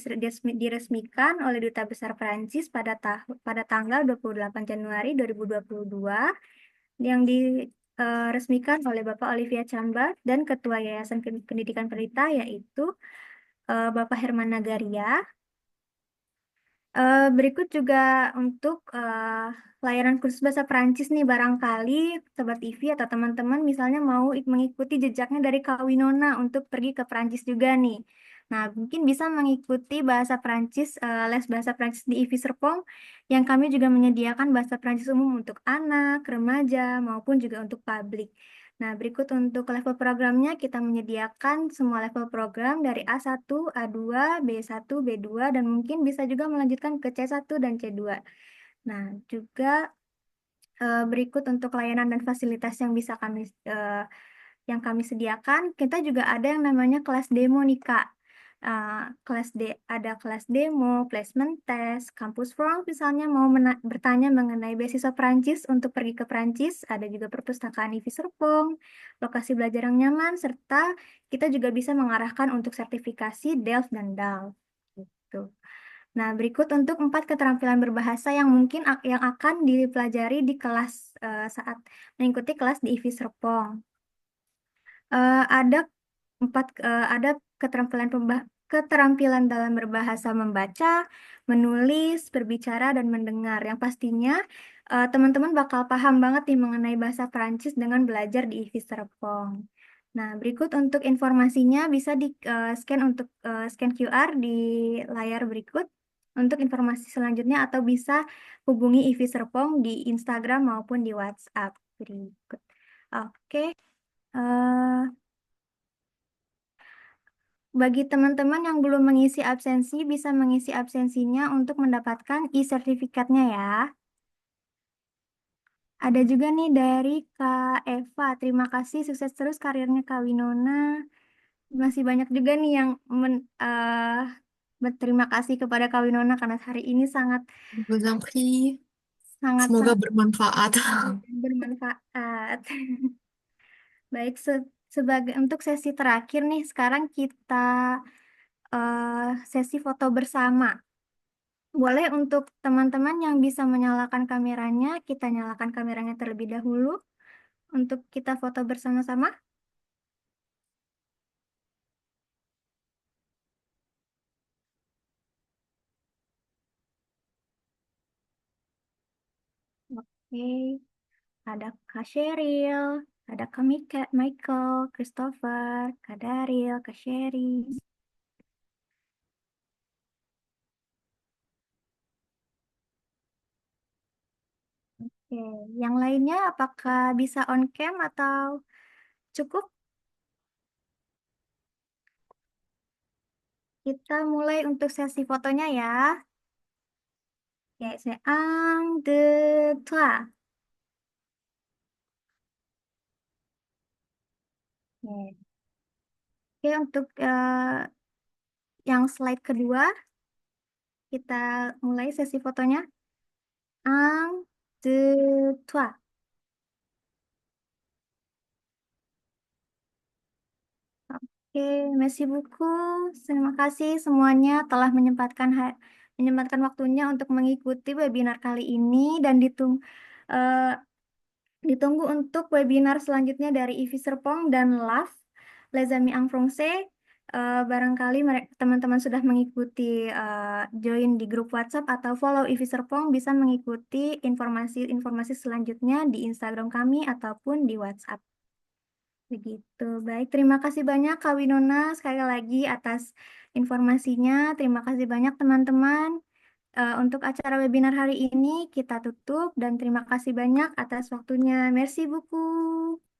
diresmikan oleh Duta Besar Prancis pada tanggal 28 Januari 2022 yang diresmikan oleh Bapak Olivia Chambard dan Ketua Yayasan Pendidikan Pelita yaitu Bapak Herman Nagaria. Berikut juga untuk layanan kursus bahasa Perancis nih, barangkali Sobat Ivi atau teman-teman misalnya mau mengikuti jejaknya dari Kak Winona untuk pergi ke Perancis juga nih. Nah, mungkin bisa mengikuti bahasa Perancis, les bahasa Perancis di Ivi Serpong, yang kami juga menyediakan bahasa Perancis umum untuk anak, remaja, maupun juga untuk publik. Nah, berikut untuk level programnya kita menyediakan semua level program dari A1, A2, B1, B2, dan mungkin bisa juga melanjutkan ke C1 dan C2. Nah, juga berikut untuk layanan dan fasilitas yang bisa kami sediakan, kita juga ada yang namanya kelas demo nih Kak. kelas ada kelas demo, placement test, kampus forum misalnya mau bertanya mengenai beasiswa Perancis untuk pergi ke Perancis, ada juga perpustakaan IVI Serpong, lokasi belajar yang nyaman, serta kita juga bisa mengarahkan untuk sertifikasi DELF dan DAL. Gitu. Nah, berikut untuk 4 keterampilan berbahasa yang mungkin yang akan dipelajari di kelas saat mengikuti kelas di IVI Serpong. Ada ada keterampilan dalam berbahasa membaca, menulis, berbicara, dan mendengar. Yang pastinya teman-teman bakal paham banget nih mengenai bahasa Perancis dengan belajar di IVI Serpong. Nah, berikut untuk informasinya bisa di scan untuk scan QR di layar berikut untuk informasi selanjutnya atau bisa hubungi IVI Serpong di Instagram maupun di WhatsApp berikut. Oke. eh, Bagi teman-teman yang belum mengisi absensi, bisa mengisi absensinya untuk mendapatkan e-sertifikatnya ya. Ada juga nih dari Kak Eva. Terima kasih, sukses terus karirnya Kak Winona. Masih banyak juga nih yang berterima kasih kepada Kak Winona karena hari ini sangat Vous en prie. sangat Semoga sangat bermanfaat. bermanfaat. Baik, sebagai untuk sesi terakhir nih, sekarang kita sesi foto bersama. Boleh untuk teman-teman yang bisa menyalakan kameranya, kita nyalakan kameranya terlebih dahulu untuk kita foto bersama-sama. Oke, ada Kak Sheryl, ada Kak Michael, Christopher, Kak Daryl, Kak Sherry. Oke, yang lainnya apakah bisa on cam atau cukup? Kita mulai untuk sesi fotonya ya. Ya, saya un, deux, trois. Oke, Oke, untuk yang slide kedua, kita mulai sesi fotonya. Un, deux, trois. Oke, merci beaucoup. Terima kasih semuanya telah menyempatkan waktunya untuk mengikuti webinar kali ini dan ditunggu untuk webinar selanjutnya dari IVI Serpong dan LAF, Les Amis en Français. Barangkali teman-teman sudah mengikuti join di grup WhatsApp atau follow IVI Serpong bisa mengikuti informasi-informasi selanjutnya di Instagram kami ataupun di WhatsApp. Begitu. Baik, terima kasih banyak Kak Winona sekali lagi atas informasinya. Terima kasih banyak teman-teman. Untuk acara webinar hari ini kita tutup dan terima kasih banyak atas waktunya. Merci beaucoup.